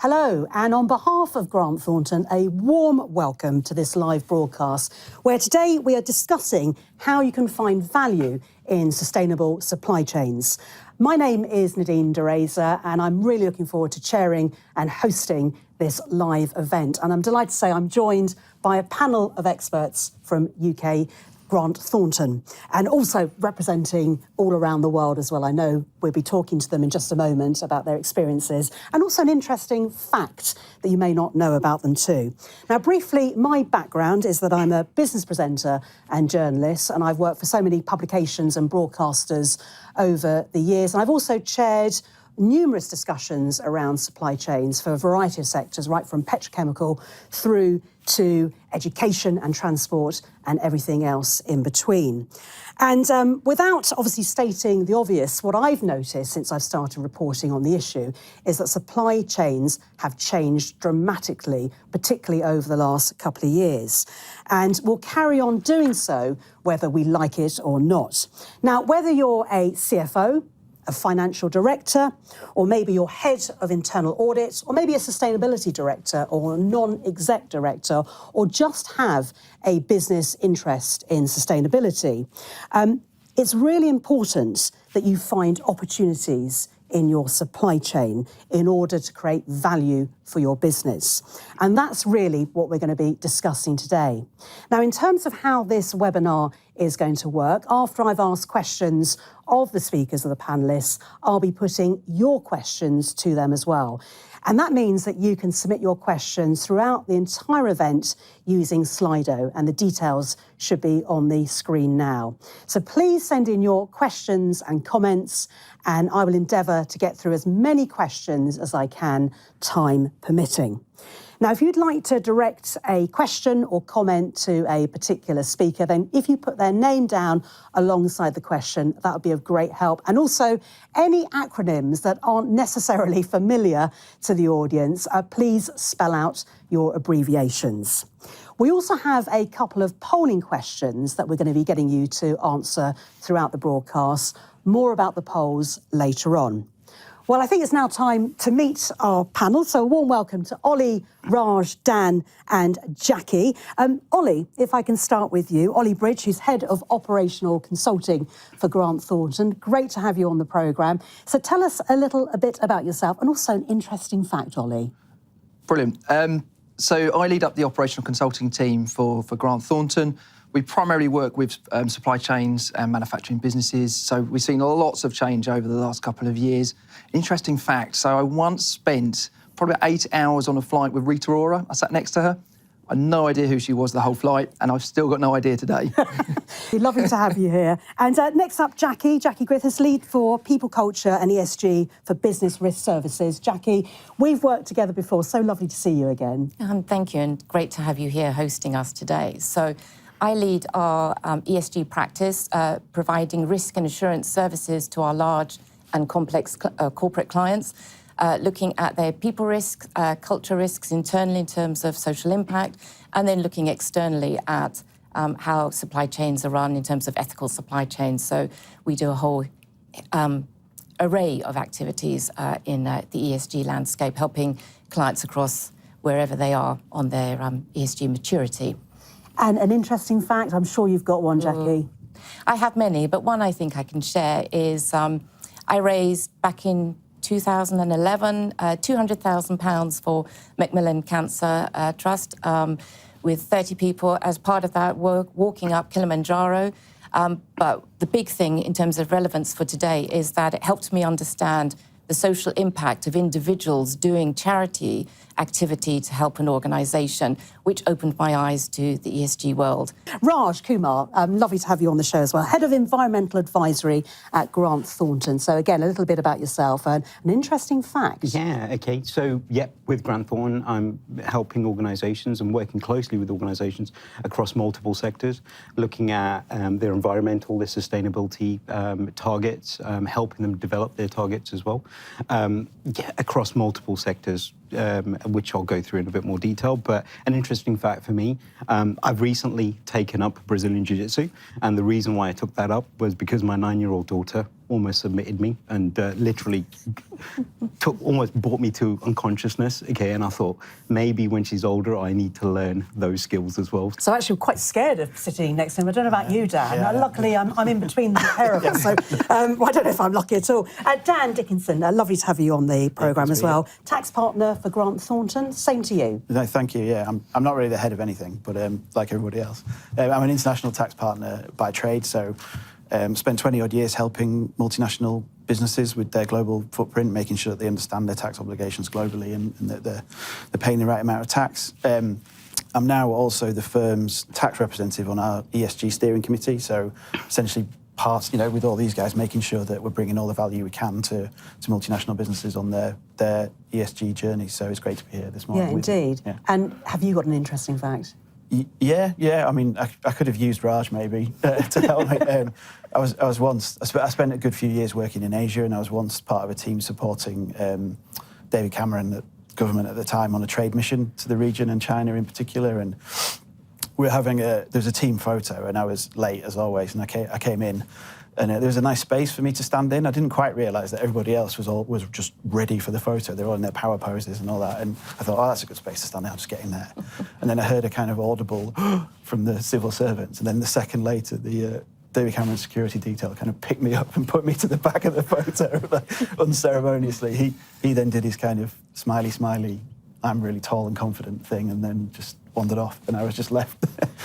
Hello, and on behalf of Grant Thornton, a warm welcome to this live broadcast, where today we are discussing how you can find value in sustainable supply chains. My name is Nadine de Reza, and I'm really looking forward to chairing and hosting this live event. And I'm delighted to say I'm joined by a panel of experts from UK Grant Thornton, and also representing all around the world as well. I know we'll be talking to them in just a moment about their experiences, and also an interesting fact that you may not know about them too. Now, briefly, my background is that I'm a business presenter and journalist, and I've worked for so many publications and broadcasters over the years, and I've also chaired numerous discussions around supply chains for a variety of sectors, right from petrochemical through to education and transport and everything else in between. And without obviously stating the obvious, what I've noticed since I've started reporting on the issue is that supply chains have changed dramatically, particularly over the last couple of years, and will carry on doing so whether we like it or not. Now, whether you're a CFO, a financial director, or maybe you're head of internal audit, or maybe a sustainability director or a non-exec director, or just have a business interest in sustainability, it's really important that you find opportunities in your supply chain in order to create value for your business. And that's really what we're going to be discussing today. Now, in terms of how this webinar is going to work, after I've asked questions of the speakers of the panellists, I'll be putting your questions to them as well. And that means that you can submit your questions throughout the entire event using Slido, and the details should be on the screen now. So please send in your questions and comments, and I will endeavour to get through as many questions as I can, time permitting. Now, if you'd like to direct a question or comment to a particular speaker, then if you put their name down alongside the question, that would be of great help. And also, any acronyms that aren't necessarily familiar to the audience, please spell out your abbreviations. We also have a couple of polling questions that we're going to be getting you to answer throughout the broadcast. More about the polls later on. Well, I think it's now time to meet our panel. So a warm welcome to Ollie, Raj, Dan and Jackie. Ollie, if I can start with you. Ollie Bridge, who's Head of Operational Consulting for Grant Thornton. Great to have you on the programme. So tell us a bit about yourself and also an interesting fact, Ollie. Brilliant. So I lead up the operational consulting team for Grant Thornton. We primarily work with supply chains and manufacturing businesses, so we've seen lots of change over the last couple of years. Interesting fact, so I once spent probably 8 hours on a flight with Rita Ora. I sat next to her. I had no idea who she was the whole flight, and I've still got no idea today. Lovely to have you here. And next up, Jackie Griffiths, lead for People Culture and ESG for Business Risk Services. Jackie, we've worked together before, so lovely to see you again. Thank you, and great to have you here hosting us today. So I lead our ESG practice, providing risk and assurance services to our large and complex corporate clients, looking at their people risks, culture risks internally in terms of social impact, and then looking externally at how supply chains are run in terms of ethical supply chains. So we do a whole array of activities in the ESG landscape, helping clients across wherever they are on their ESG maturity. And an interesting fact, I'm sure you've got one, Jackie. I have many, but one I think I can share is I raised back in 2011 £200,000 for Macmillan Cancer Trust with 30 people as part of that work, walking up Kilimanjaro. But the big thing in terms of relevance for today is that it helped me understand the social impact of individuals doing charity activity to help an organisation, which opened my eyes to the ESG world. Raj Kumar, lovely to have you on the show as well, Head of Environmental Advisory at Grant Thornton. So again, a little bit about yourself and an interesting fact. Yeah, okay. So, with Grant Thornton, I'm helping organisations and working closely with organisations across multiple sectors, looking at their environmental, their sustainability targets, helping them develop their targets as well, across multiple sectors. which I'll go through in a bit more detail. But an interesting fact for me, I've recently taken up Brazilian Jiu-Jitsu, and the reason why I took that up was because my 9-year-old daughter almost submitted me and literally almost brought me to unconsciousness. Okay, and I thought maybe when she's older, I need to learn those skills as well. So actually, I'm quite scared of sitting next to him. I don't know about you, Dan. Luckily, I'm in between the pair of us, so I don't know if I'm lucky at all. Dan Dickinson, lovely to have you on the programme as well. Tax partner for Grant Thornton. Same to you. No, thank you. Yeah, I'm not really the head of anything, but like everybody else, I'm an international tax partner by trade. So. Spent 20-odd years helping multinational businesses with their global footprint, making sure that they understand their tax obligations globally and that they're paying the right amount of tax. I'm now also the firm's tax representative on our ESG steering committee, so essentially parts, with all these guys, making sure that we're bringing all the value we can to multinational businesses on their ESG journey. So it's great to be here this morning. Yeah, indeed. Yeah. And have you got an interesting fact? Yeah. I mean, I could have used Raj maybe to help me. I spent a good few years working in Asia, and I was once part of a team supporting David Cameron, the government at the time, on a trade mission to the region and China in particular. And we were having there was a team photo, and I was late as always, and I came in. And there was a nice space for me to stand in. I didn't quite realise that everybody else was just ready for the photo. They were all in their power poses and all that. And I thought, that's a good space to stand in. I'll just get in there. And then I heard a kind of audible from the civil servants. And then the second later, the David Cameron security detail kind of picked me up and put me to the back of the photo, like, unceremoniously. He then did his kind of smiley, I'm really tall and confident thing, and then just wandered off, and I was just left.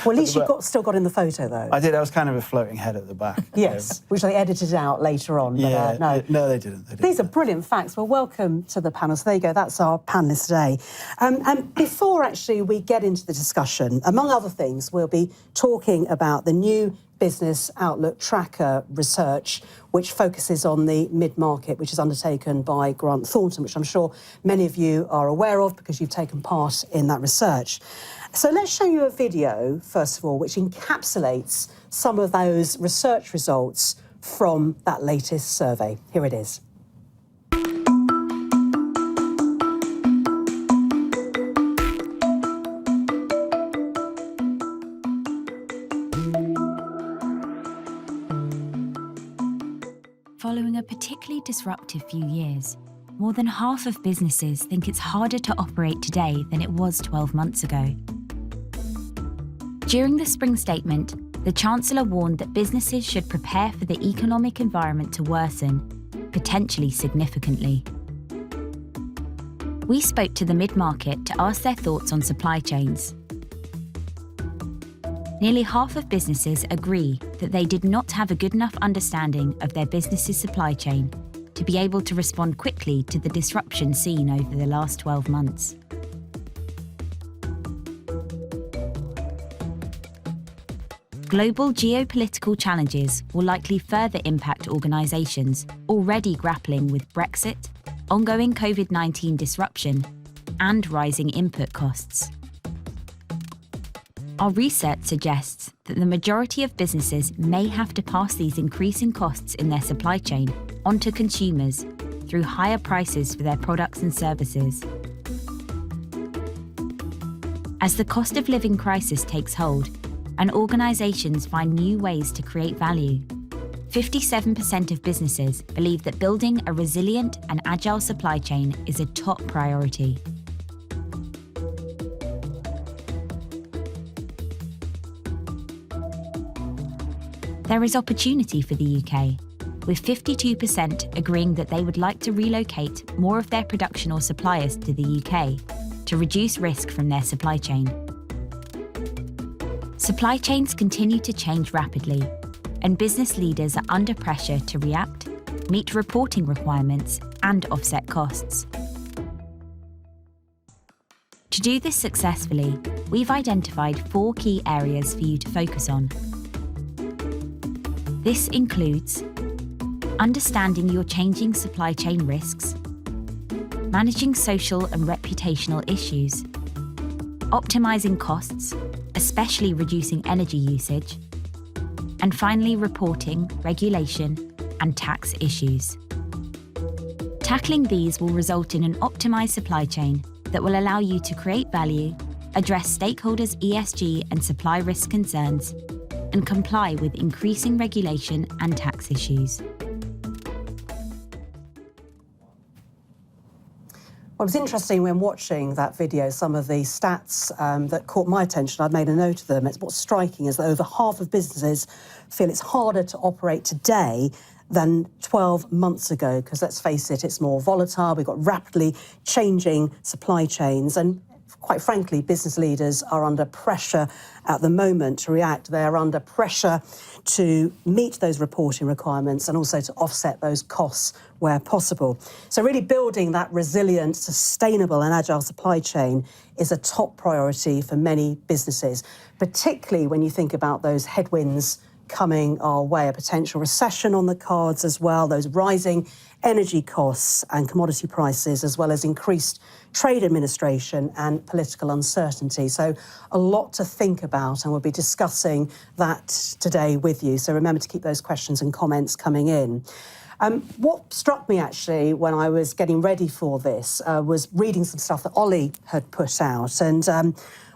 Well, at least you still got in the photo, though. I did. I was kind of a floating head at the back. Yes, which they edited out later on. Yeah, but, no, they didn't. These are brilliant facts. Well, welcome to the panel. So there you go. That's our panelist today. And before actually we get into the discussion, among other things, we'll be talking about the new Business Outlook Tracker research, which focuses on the mid-market, which is undertaken by Grant Thornton, which I'm sure many of you are aware of because you've taken part in that research. So let's show you a video, first of all, which encapsulates some of those research results from that latest survey. Here it is. Following a particularly disruptive few years, more than half of businesses think it's harder to operate today than it was 12 months ago. During the spring statement, the Chancellor warned that businesses should prepare for the economic environment to worsen, potentially significantly. We spoke to the mid-market to ask their thoughts on supply chains. Nearly half of businesses agree that they did not have a good enough understanding of their business's supply chain to be able to respond quickly to the disruption seen over the last 12 months. Global geopolitical challenges will likely further impact organisations already grappling with Brexit, ongoing COVID-19 disruption, and rising input costs. Our research suggests that the majority of businesses may have to pass these increasing costs in their supply chain onto consumers through higher prices for their products and services. As the cost of living crisis takes hold and organisations find new ways to create value, 57% of businesses believe that building a resilient and agile supply chain is a top priority. There is opportunity for the UK, with 52% agreeing that they would like to relocate more of their production or suppliers to the UK to reduce risk from their supply chain. Supply chains continue to change rapidly, and business leaders are under pressure to react, meet reporting requirements, and offset costs. To do this successfully, we've identified 4 key areas for you to focus on. This includes understanding your changing supply chain risks, managing social and reputational issues, optimizing costs, especially reducing energy usage, and finally reporting, regulation, and tax issues. Tackling these will result in an optimised supply chain that will allow you to create value, address stakeholders' ESG and supply risk concerns, and comply with increasing regulation and tax issues. Well, it was interesting when watching that video, some of the stats that caught my attention. I've made a note of them. What's striking is that over half of businesses feel it's harder to operate today than 12 months ago, because let's face it, it's more volatile. We've got rapidly changing supply chains, and quite frankly, business leaders are under pressure at the moment to react. They're under pressure to meet those reporting requirements and also to offset those costs where possible. So really building that resilient, sustainable and agile supply chain is a top priority for many businesses, particularly when you think about those headwinds coming our way, a potential recession on the cards as well, those rising energy costs and commodity prices, as well as increased trade administration and political uncertainty. So a lot to think about, and we'll be discussing that today with you. So remember to keep those questions and comments coming in. What struck me actually when I was getting ready for this was reading some stuff that Ollie had put out. And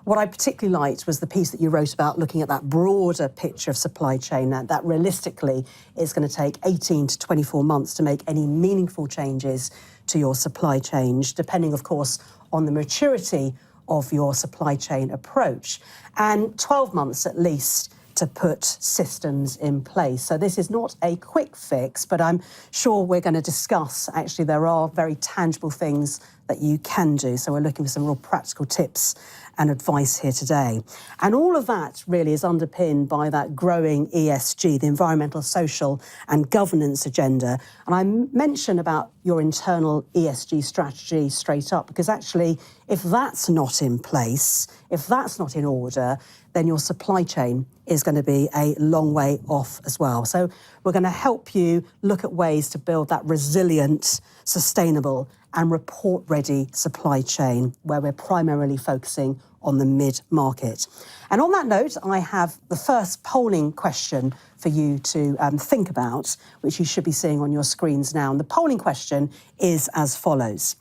what I particularly liked was the piece that you wrote about looking at that broader picture of supply chain, that realistically is going to take 18 to 24 months to make any meaningful changes to your supply chain, depending, of course, on the maturity of your supply chain approach, and 12 months at least to put systems in place. So this is not a quick fix, but I'm sure we're going to discuss, actually, there are very tangible things that you can do. So we're looking for some real practical tips and advice here today. And all of that really is underpinned by that growing ESG, the environmental, social and governance agenda. And I mention about your internal ESG strategy straight up, because actually, if that's not in place, if that's not in order, then your supply chain is going to be a long way off as well. So we're going to help you look at ways to build that resilient, sustainable and report-ready supply chain, where we're primarily focusing on the mid-market. And on that note, I have the first polling question for you to think about, which you should be seeing on your screens now. And the polling question is as follows.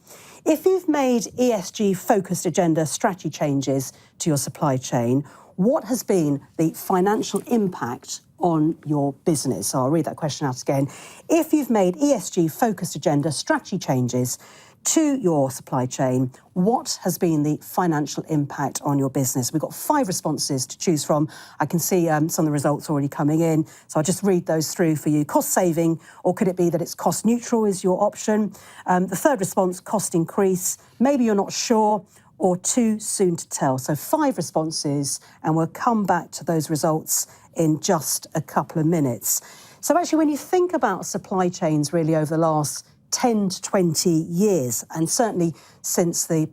If you've made ESG-focused agenda strategy changes to your supply chain, what has been the financial impact on your business? So I'll read that question out again. If you've made ESG-focused agenda strategy changes to your supply chain, what has been the financial impact on your business? We've got 5 responses to choose from. I can see some of the results already coming in, so I'll just read those through for you. Cost saving, or could it be that it's cost neutral is your option? The third response, cost increase. Maybe you're not sure, or too soon to tell. So 5 responses, and we'll come back to those results in just a couple of minutes. So actually, when you think about supply chains really over the last 10 to 20 years, and certainly since the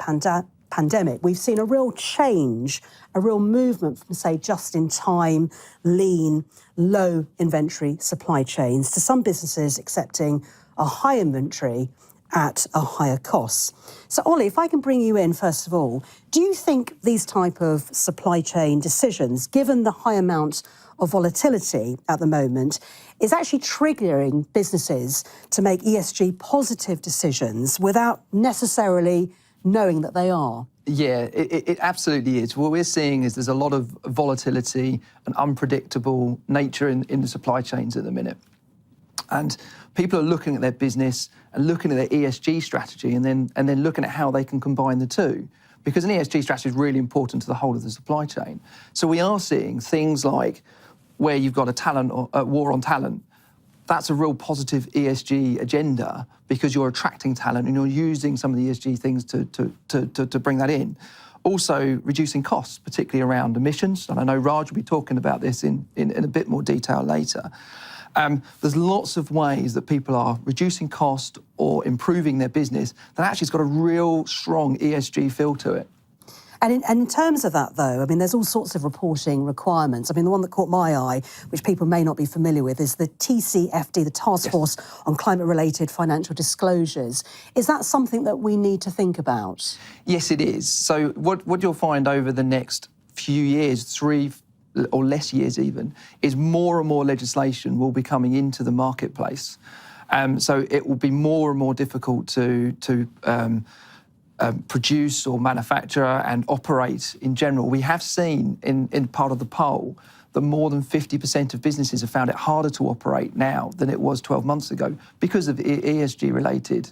pandemic, we've seen a real change, a real movement from, say, just-in-time, lean, low inventory supply chains to some businesses accepting a high inventory at a higher cost. So, Ollie, if I can bring you in, first of all, do you think these type of supply chain decisions, given the high amount of volatility at the moment, is actually triggering businesses to make ESG positive decisions without necessarily knowing that they are? Yeah, it absolutely is. What we're seeing is there's a lot of volatility and unpredictable nature in the supply chains at the minute. And people are looking at their business and looking at their ESG strategy and then looking at how they can combine the two. Because an ESG strategy is really important to the whole of the supply chain. So we are seeing things like where you've got a war on talent. That's a real positive ESG agenda because you're attracting talent and you're using some of the ESG things to bring that in. Also, reducing costs, particularly around emissions. And I know Raj will be talking about this in a bit more detail later. There's lots of ways that people are reducing cost or improving their business that actually has got a real strong ESG feel to it. And in terms of that, though, I mean, there's all sorts of reporting requirements. I mean, the one that caught my eye, which people may not be familiar with, is the TCFD, the Task Force on Climate-Related Financial Disclosures. Is that something that we need to think about? Yes, it is. So what you'll find over the next few years, 3 or less years even, is more and more legislation will be coming into the marketplace. So it will be more and more difficult to produce or manufacture and operate in general. We have seen in part of the poll that more than 50% of businesses have found it harder to operate now than it was 12 months ago because of ESG-related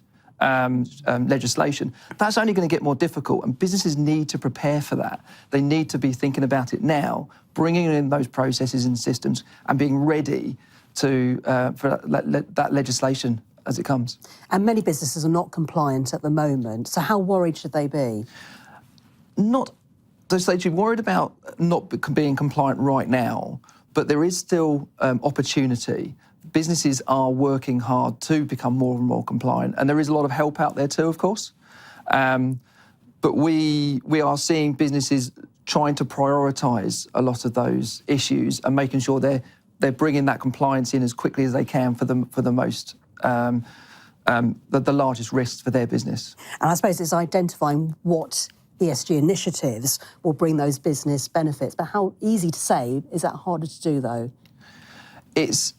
legislation. That's only going to get more difficult, and businesses need to prepare for that. They need to be thinking about it now, bringing in those processes and systems and being ready to for that legislation as it comes. And many businesses are not compliant at the moment, so how worried should they be? Not so you're worried about not being compliant right now, but there is still opportunity. Businesses are working hard to become more and more compliant, and there is a lot of help out there too, of course. But we are seeing businesses trying to prioritise a lot of those issues and making sure they're bringing that compliance in as quickly as they can for the most the largest risks for their business. And I suppose it's identifying what ESG initiatives will bring those business benefits. But how easy to say, is that harder to do though? It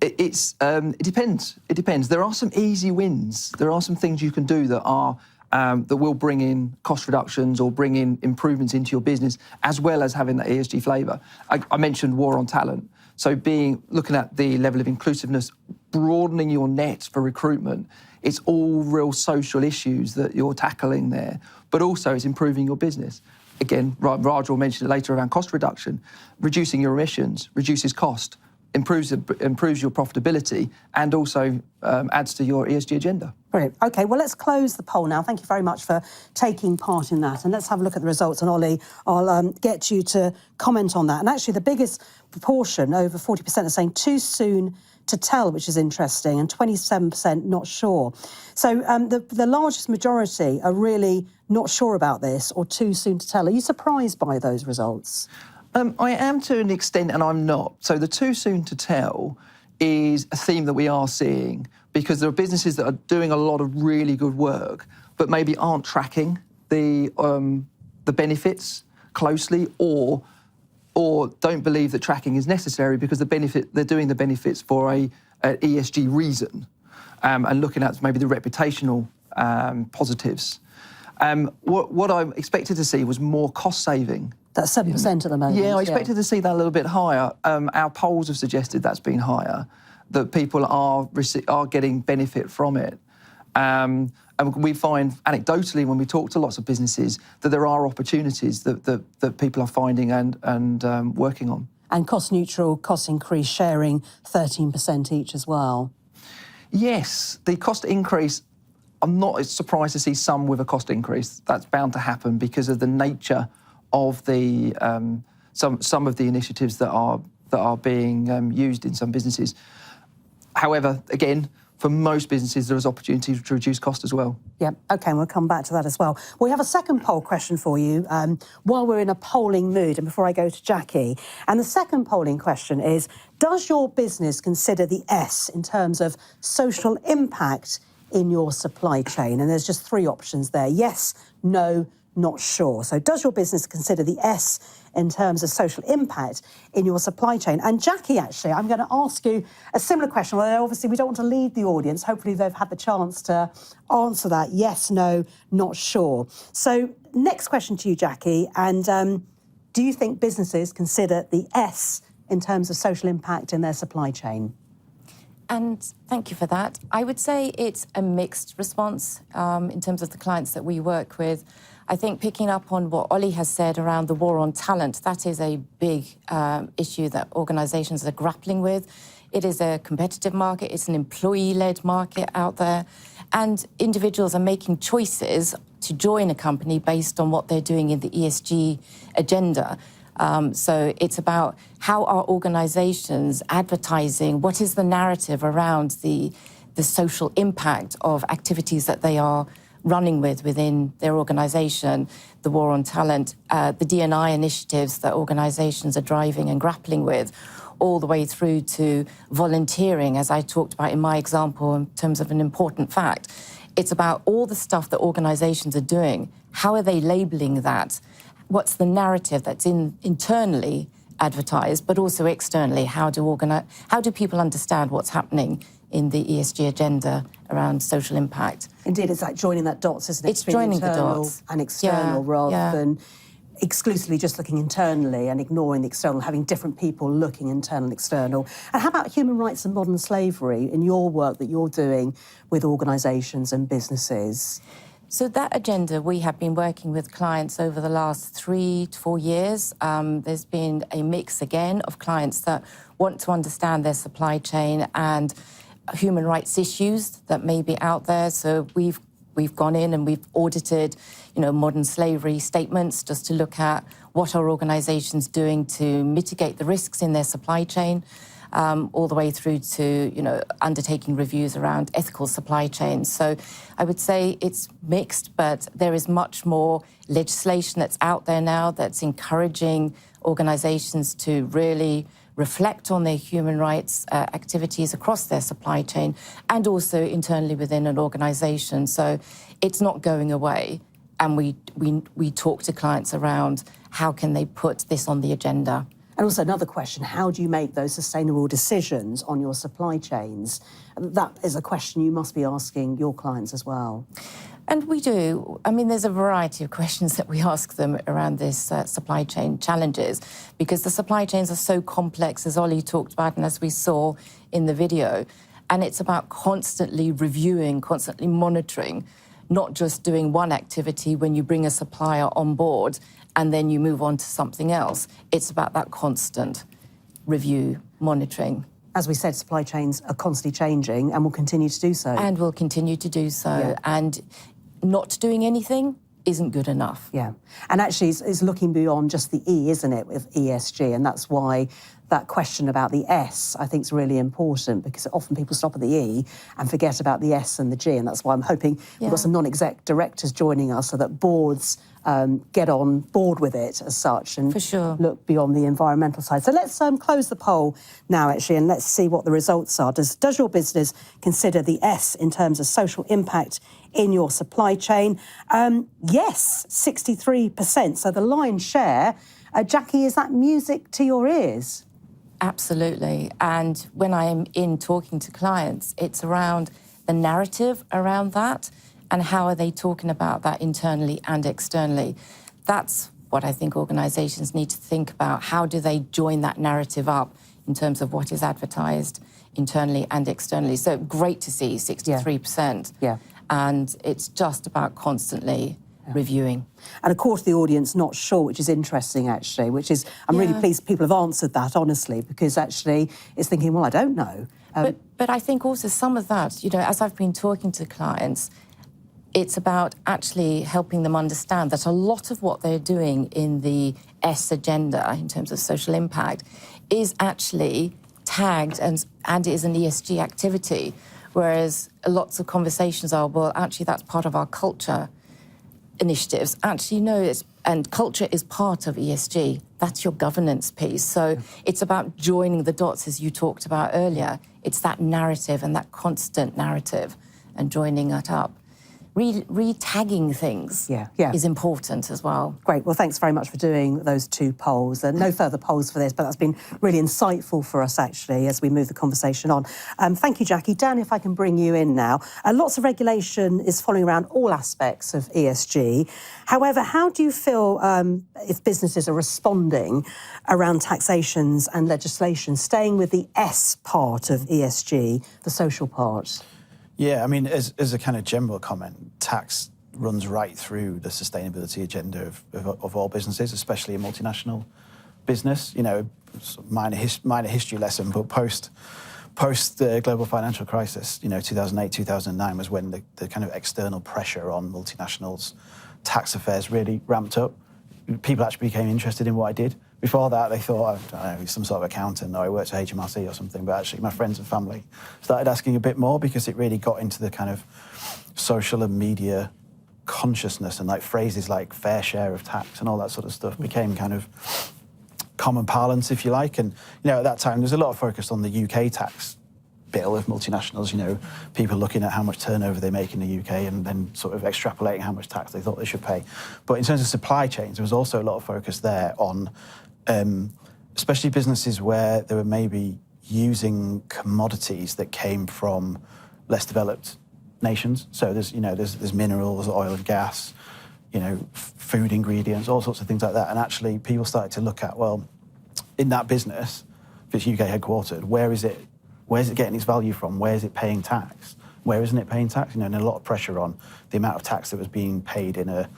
depends. It depends. There are some easy wins. There are some things you can do that are that will bring in cost reductions or bring in improvements into your business, as well as having that ESG flavour. I mentioned war on talent. So looking at the level of inclusiveness, broadening your net for recruitment, it's all real social issues that you're tackling there, but also it's improving your business. Again, Raj will mention it later around cost reduction. Reducing your emissions reduces cost, improves your profitability, and also adds to your ESG agenda. Brilliant. OK, well, let's close the poll now. Thank you very much for taking part in that. And let's have a look at the results. And Ollie, I'll get you to comment on that. And actually, the biggest proportion, over 40%, are saying too soon to tell, which is interesting, and 27% not sure. So the largest majority are really not sure about this or too soon to tell. Are you surprised by those results? I am to an extent, and I'm not. So the too soon to tell is a theme that we are seeing, because there are businesses that are doing a lot of really good work, but maybe aren't tracking the benefits closely, or don't believe that tracking is necessary because they're doing the benefits for a ESG reason, and looking at maybe the reputational positives. What I expected to see was more cost saving. That's 7% at the moment. Yeah, I expected to see that a little bit higher. Our polls have suggested that's been higher, that people are getting benefit from it. And we find anecdotally when we talk to lots of businesses that there are opportunities that people are finding and working on. And cost neutral, cost increase sharing 13% each as well. Yes, the cost increase, I'm not surprised to see some with a cost increase. That's bound to happen because of the nature of the some of the initiatives that are being used in some businesses. However, again, for most businesses, there is opportunity to reduce cost as well. Yeah, OK, and we'll come back to that as well. We have a second poll question for you while we're in a polling mood and before I go to Jackie. And the second polling question is, does your business consider the S in terms of social impact in your supply chain? And there's just 3 options there: yes, no, not sure. So does your business consider the S in terms of social impact in your supply chain? And Jackie, actually, I'm going to ask you a similar question. Well, obviously, we don't want to lead the audience. Hopefully, they've had the chance to answer that. Yes, no, not sure. So next question to you, Jackie. And do you think businesses consider the S in terms of social impact in their supply chain? And thank you for that. I would say it's a mixed response in terms of the clients that we work with. I think picking up on what Ollie has said around the war on talent, that is a big issue that organisations are grappling with. It is a competitive market, it's an employee-led market out there, and individuals are making choices to join a company based on what they're doing in the ESG agenda. So it's about how are organisations advertising, what is the narrative around the social impact of activities that they are running within their organisation, the war on talent, the D&I initiatives that organisations are driving and grappling with, all the way through to volunteering, as I talked about in my example in terms of an important fact. It's about all the stuff that organisations are doing. How are they labelling that? What's the narrative that's internally advertised, but also externally? How do people understand what's happening in the ESG agenda around social impact. Indeed, it's like joining that dots, isn't it? It's Between joining the internal dots. and external, Yeah, rather yeah. than exclusively just looking internally and ignoring the external, having different people looking internal and external. And how about human rights and modern slavery in your work that you're doing with organisations and businesses? So that agenda, we have been working with clients over the last 3 to 4 years. There's been a mix again of clients that want to understand their supply chain and human rights issues that may be out there. So we've gone in and we've audited, modern slavery statements just to look at what are organisations doing to mitigate the risks in their supply chain, all the way through to, undertaking reviews around ethical supply chains. So I would say it's mixed, but there is much more legislation that's out there now that's encouraging organisations to really reflect on their human rights activities across their supply chain and also internally within an organisation. So it's not going away. And we talk to clients around how can they put this on the agenda. And also another question, how do you make those sustainable decisions on your supply chains? That is a question you must be asking your clients as well. And we do. I mean, there's a variety of questions that we ask them around this supply chain challenges, because the supply chains are so complex, as Ollie talked about and as we saw in the video. And it's about constantly reviewing, constantly monitoring, not just doing one activity when you bring a supplier on board and then you move on to something else. It's about that constant review, monitoring. As we said, supply chains are constantly changing and will continue to do so. And will continue to do so. Yeah. And not doing anything isn't good enough. Yeah. And actually, it's looking beyond just the E, isn't it, with ESG? And that's why that question about the S, I think, is really important, because often people stop at the E and forget about the S and the G. And that's why I'm hoping we've got some non-exec directors joining us so that boards get on board with it as such and For sure. look beyond the environmental side. So let's close the poll now, actually, and let's see what the results are. Does your business consider the S in terms of social impact in your supply chain? Yes, 63%. So the lion's share. Jackie, is that music to your ears? Absolutely. And when I'm in talking to clients, it's around the narrative around that and how are they talking about that internally and externally. That's what I think organisations need to think about. How do they join that narrative up in terms of what is advertised internally and externally? So great to see 63%. Yeah. And it's just about constantly reviewing. And of course, the audience not sure, which is interesting, actually, which is, I'm really pleased people have answered that, honestly, because actually it's thinking, well, I don't know. But I think also some of that, as I've been talking to clients, it's about actually helping them understand that a lot of what they're doing in the S agenda in terms of social impact is actually tagged and is an ESG activity, whereas lots of conversations are, well, actually that's part of our culture initiatives. Actually, no, and culture is part of ESG. That's your governance piece. So it's about joining the dots, as you talked about earlier. It's that narrative and that constant narrative and joining it up. Re-tagging things is important as well. Great. Well, thanks very much for doing those two polls. No further polls for this, but that's been really insightful for us, actually, as we move the conversation on. Thank you, Jackie. Dan, if I can bring you in now. Lots of regulation is following around all aspects of ESG. However, how do you feel if businesses are responding around taxations and legislation, staying with the S part of ESG, the social part? Yeah, I mean, as a kind of general comment, tax runs right through the sustainability agenda of all businesses, especially a multinational business. Minor history lesson, but post the global financial crisis, 2008, 2009 was when the kind of external pressure on multinationals' tax affairs really ramped up. People actually became interested in what I did. Before that, they thought, I don't know, he's some sort of accountant, or I worked at HMRC or something, but actually my friends and family started asking a bit more because it really got into the kind of social and media consciousness, and like phrases like fair share of tax and all that sort of stuff became kind of common parlance, if you like. And, at that time, there's a lot of focus on the UK tax bill of multinationals, people looking at how much turnover they make in the UK and then sort of extrapolating how much tax they thought they should pay. But in terms of supply chains, there was also a lot of focus there on especially businesses where there were maybe, using commodities that came from less developed nations. So there's minerals, oil and gas, food ingredients, all sorts of things like that. And actually people started to look at, well, in that business, if it's UK headquartered, where's it getting its value from? Where is it paying tax? Where isn't it paying tax? And a lot of pressure on the amount of tax that was being paid in a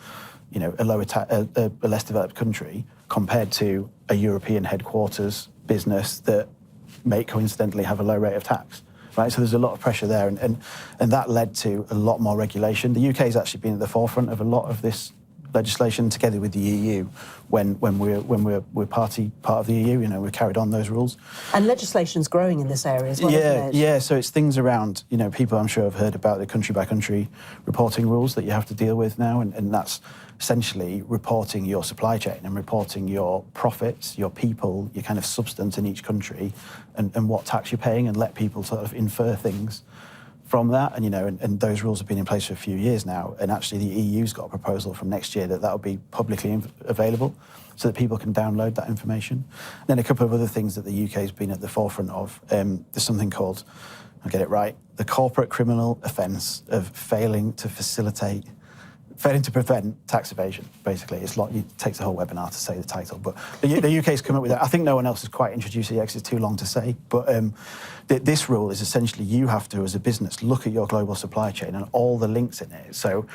less developed country compared to a European headquarters business that may coincidentally have a low rate of tax. Right, so there's a lot of pressure there, and that led to a lot more regulation. The UK has actually been at the forefront of a lot of this legislation, together with the EU. When we're part of the EU, we carried on those rules. And legislation's growing in this area as well, isn't it? Yeah. So it's things around, people I'm sure have heard about the country by country reporting rules that you have to deal with now, and that's essentially reporting your supply chain and reporting your profits, your people, your kind of substance in each country, and what tax you're paying, and let people sort of infer things from that. And those rules have been in place for a few years now. And actually, the EU's got a proposal from next year that will be publicly available, so that people can download that information. And then a couple of other things that the UK has been at the forefront of. There's something called, I'll get it right, the corporate criminal offence of failing to prevent tax evasion, basically. It takes a whole webinar to say the title, but the UK's come up with that. I think no one else has quite introduced it yet because it's too long to say, but this rule is essentially you have to, as a business, look at your global supply chain and all the links in it. So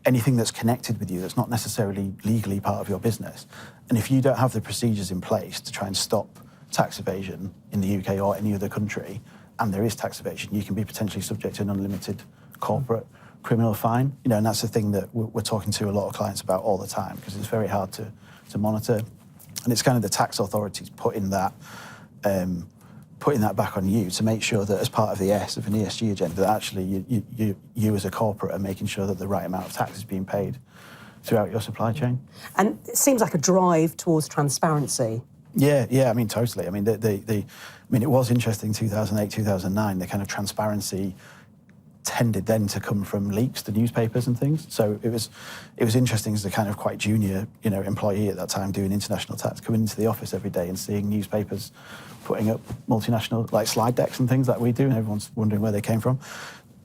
anything that's connected with you that's not necessarily legally part of your business. And if you don't have the procedures in place to try and stop tax evasion in the UK or any other country, and there is tax evasion, you can be potentially subject to an unlimited corporate criminal fine, and that's the thing that we're talking to a lot of clients about all the time, because it's very hard to monitor, and it's kind of the tax authorities putting that back on you to make sure that, as part of the S of an ESG agenda, that actually you as a corporate are making sure that the right amount of tax is being paid throughout your supply chain. And it seems like a drive towards transparency. Yeah, I mean, totally. I mean, it was interesting, 2008, 2009, the kind of transparency tended then to come from leaks to newspapers and things. So it was interesting as a kind of quite junior, employee at that time doing international tax, coming into the office every day and seeing newspapers putting up multinational like slide decks and things like we do, and everyone's wondering where they came from.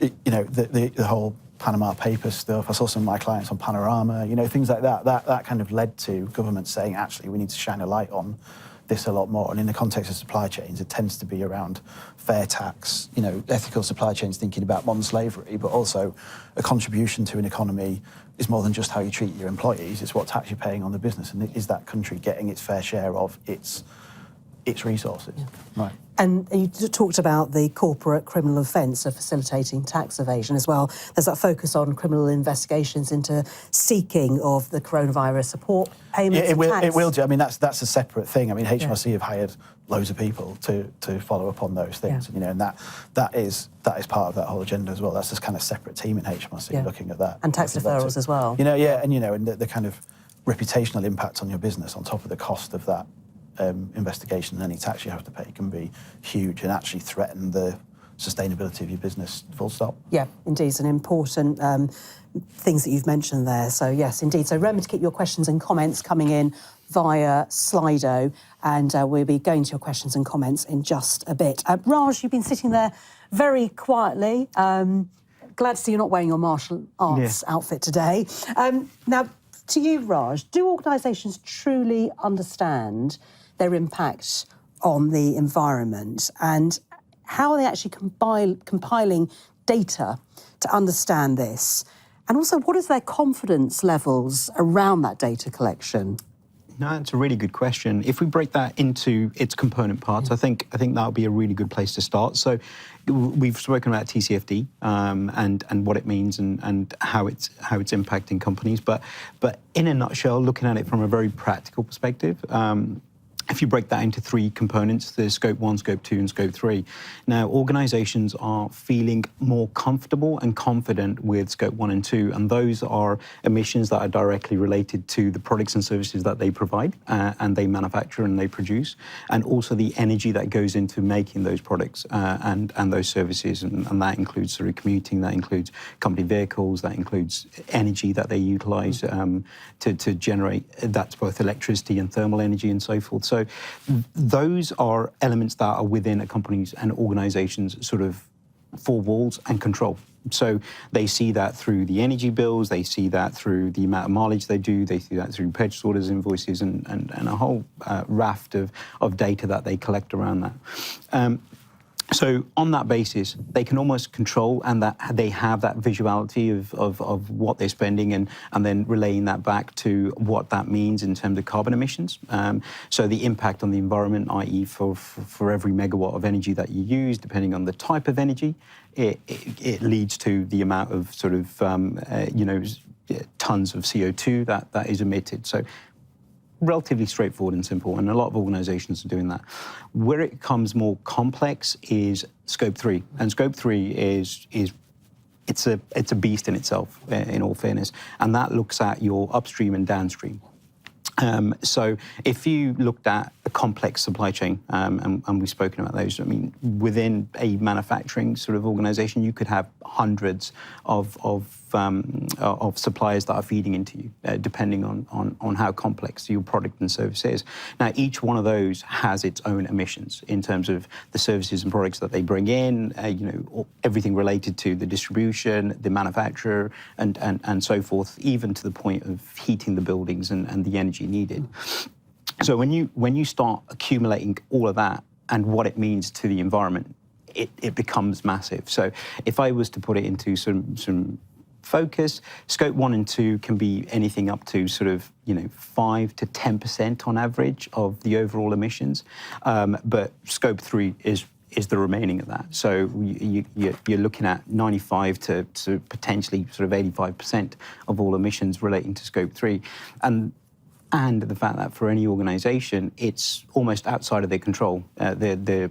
The whole Panama Papers stuff. I saw some of my clients on Panorama, things like that. That kind of led to government saying, actually, we need to shine a light on this a lot more. And in the context of supply chains, it tends to be around fair tax, ethical supply chains, thinking about modern slavery, but also a contribution to an economy is more than just how you treat your employees. It's what tax you're paying on the business, and is that country getting its fair share of its resources. Yeah. Right. And you talked about the corporate criminal offence of facilitating tax evasion as well. There's that focus on criminal investigations into seeking of the coronavirus support payments. It will do. I mean, that's a separate thing. I mean, HMRC have hired loads of people to follow up on those things, and that is part of that whole agenda as well. That's this kind of separate team in HMRC looking at that. And tax deferrals as well. And the kind of reputational impact on your business on top of the cost of that investigation and any tax you have to pay can be huge and actually threaten the sustainability of your business, full stop. Yeah, indeed. It's an important things that you've mentioned there. So yes, indeed. So remember to keep your questions and comments coming in via Slido, and we'll be going to your questions and comments in just a bit. Raj, you've been sitting there very quietly. Glad to see you're not wearing your martial arts outfit today. Now, to you, Raj, do organisations truly understand their impact on the environment, and how are they actually compiling data to understand this? And also, what is their confidence levels around that data collection? No, it's a really good question. If we break that into its component parts, I think that would be a really good place to start. So we've spoken about TCFD and what it means and how it's impacting companies. But in a nutshell, looking at it from a very practical perspective, if you break that into three components, there's Scope 1, Scope 2, and Scope 3. Now, organisations are feeling more comfortable and confident with Scope 1 and 2, and those are emissions that are directly related to the products and services that they provide and they manufacture and they produce, and also the energy that goes into making those products and those services, and that includes sort of commuting, that includes company vehicles, that includes energy that they utilise to generate, that's both electricity and thermal energy and so forth. So those are elements that are within a company's and organization's sort of four walls and control. So they see that through the energy bills, they see that through the amount of mileage they do, they see that through purchase orders, invoices, and a whole raft of data that they collect around that. So on that basis, they can almost control, and that they have that visuality of what they're spending, and then relaying that back to what that means in terms of carbon emissions. So the impact on the environment, i.e. for every megawatt of energy that you use, depending on the type of energy, it leads to the amount of sort of, tons of CO2 that is emitted. So relatively straightforward and simple, and a lot of organizations are doing that. Where it becomes more complex is Scope 3, and Scope 3 is it's a beast in itself, in all fairness, and that looks at your upstream and downstream. So if you looked at a complex supply chain, and we've spoken about those, I mean, within a manufacturing sort of organization, you could have hundreds of suppliers that are feeding into you, depending on how complex your product and service is. Now, each one of those has its own emissions in terms of the services and products that they bring in, everything related to the distribution, the manufacturer, and so forth, even to the point of heating the buildings and the energy needed. So when you start accumulating all of that and what it means to the environment, it becomes massive. So if I was to put it into some focus, Scope 1 and 2 can be anything up to sort of 5 to 10% on average of the overall emissions, but Scope 3 is the remaining of that. So you're looking at 95 to potentially sort of 85% of all emissions relating to Scope 3. And the fact that for any organization, it's almost outside of their control. They're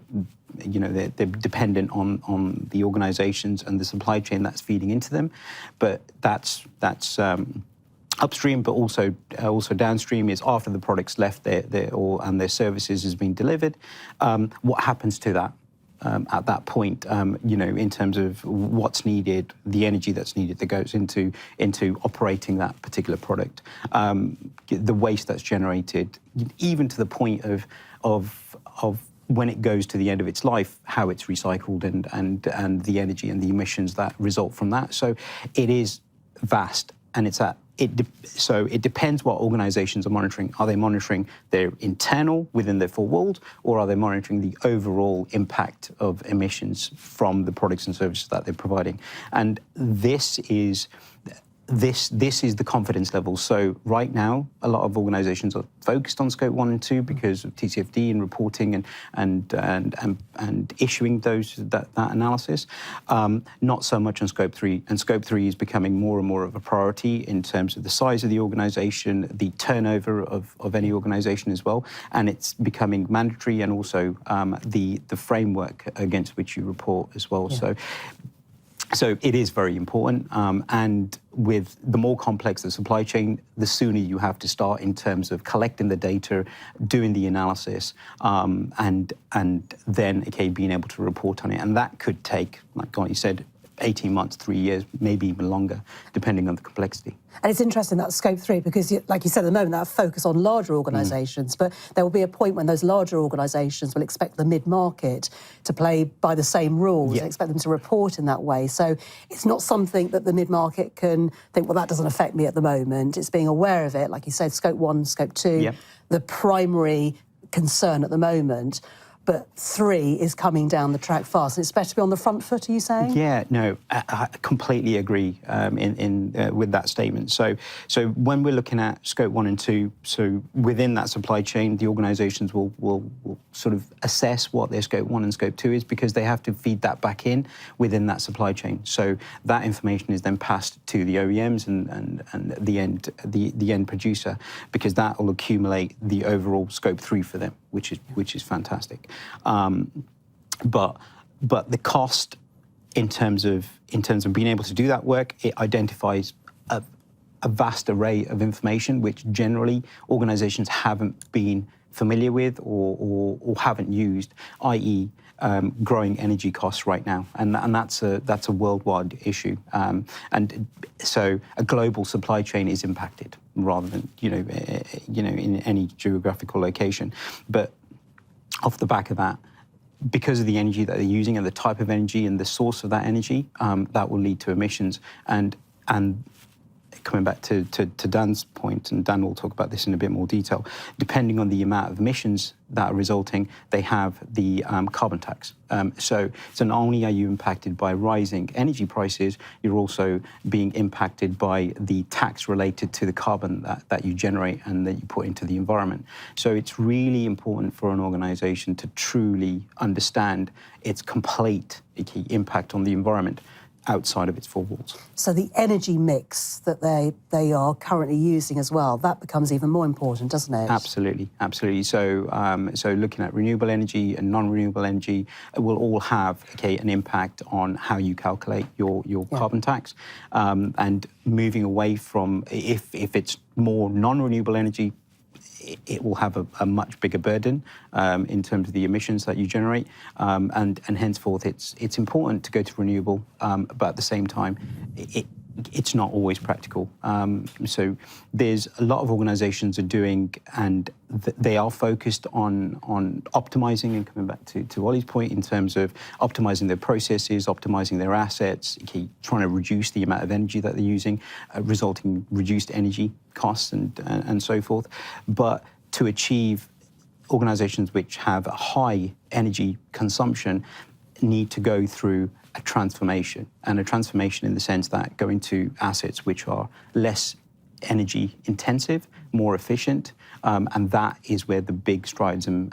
dependent on the organizations and the supply chain that's feeding into them. But that's upstream, but also downstream is after the product's left and their services has been delivered. What happens to that? At that point, in terms of what's needed, the energy that's needed that goes into operating that particular product, the waste that's generated, even to the point of when it goes to the end of its life, how it's recycled and the energy and the emissions that result from that. So it is vast, and so it depends what organizations are monitoring. Are they monitoring their internal within their four walls, or are they monitoring the overall impact of emissions from the products and services that they're providing? And this is the confidence level. So right now, a lot of organizations are focused on Scope 1 and 2 because of TCFD and reporting and issuing that analysis. Not so much on Scope 3. And Scope 3 is becoming more and more of a priority in terms of the size of the organization, the turnover of any organization as well. And it's becoming mandatory, and also the framework against which you report as well. Yeah. So it is very important, and with the more complex the supply chain, the sooner you have to start in terms of collecting the data, doing the analysis, and then being able to report on it. And that could take, like you said, 18 months, 3 years, maybe even longer, depending on the complexity. And it's interesting that Scope 3, because like you said at the moment, that focus on larger organisations, but there will be a point when those larger organisations will expect the mid-market to play by the same rules, and expect them to report in that way. So it's not something that the mid-market can think, well, that doesn't affect me at the moment. It's being aware of it, like you said, Scope 1, Scope 2, the primary concern at the moment. But 3 is coming down the track fast. And it's better to be on the front foot, are you saying? Yeah, no, I completely agree with that statement. So when we're looking at Scope 1 and 2, so within that supply chain, the organisations will sort of assess what their Scope 1 and Scope 2 is, because they have to feed that back in within that supply chain. So that information is then passed to the OEMs and the end producer, because that will accumulate the overall Scope 3 for them, which is fantastic. But the cost in terms of being able to do that work, it identifies a vast array of information which generally organizations haven't been familiar with or haven't used, i.e. growing energy costs right now, and that's a worldwide issue. And so a global supply chain is impacted rather than in any geographical location. But off the back of that, because of the energy that they're using and the type of energy and the source of that energy, that will lead to emissions. And coming back to Dan's point, and Dan will talk about this in a bit more detail, depending on the amount of emissions that are resulting, they have the carbon tax. So not only are you impacted by rising energy prices, you're also being impacted by the tax related to the carbon that you generate and that you put into the environment. So it's really important for an organisation to truly understand its complete impact on the environment outside of its four walls. So the energy mix that they are currently using as well, that becomes even more important, doesn't it? Absolutely, absolutely. So looking at renewable energy and non-renewable energy will all have an impact on how you calculate your carbon tax, and moving away from, if it's more non-renewable energy, it will have a much bigger burden in terms of the emissions that you generate, and henceforth it's important to go to renewable, but at the same time it's not always practical. So there's a lot of organisations are doing, and they are focused on optimising, and coming back to Ollie's point in terms of optimising their processes, optimising their assets, trying to reduce the amount of energy that they're using, resulting in reduced energy costs and so forth. But to achieve, organisations which have a high energy consumption need to go through a transformation, and a transformation in the sense that go into assets which are less energy intensive, more efficient, and that is where the big strides and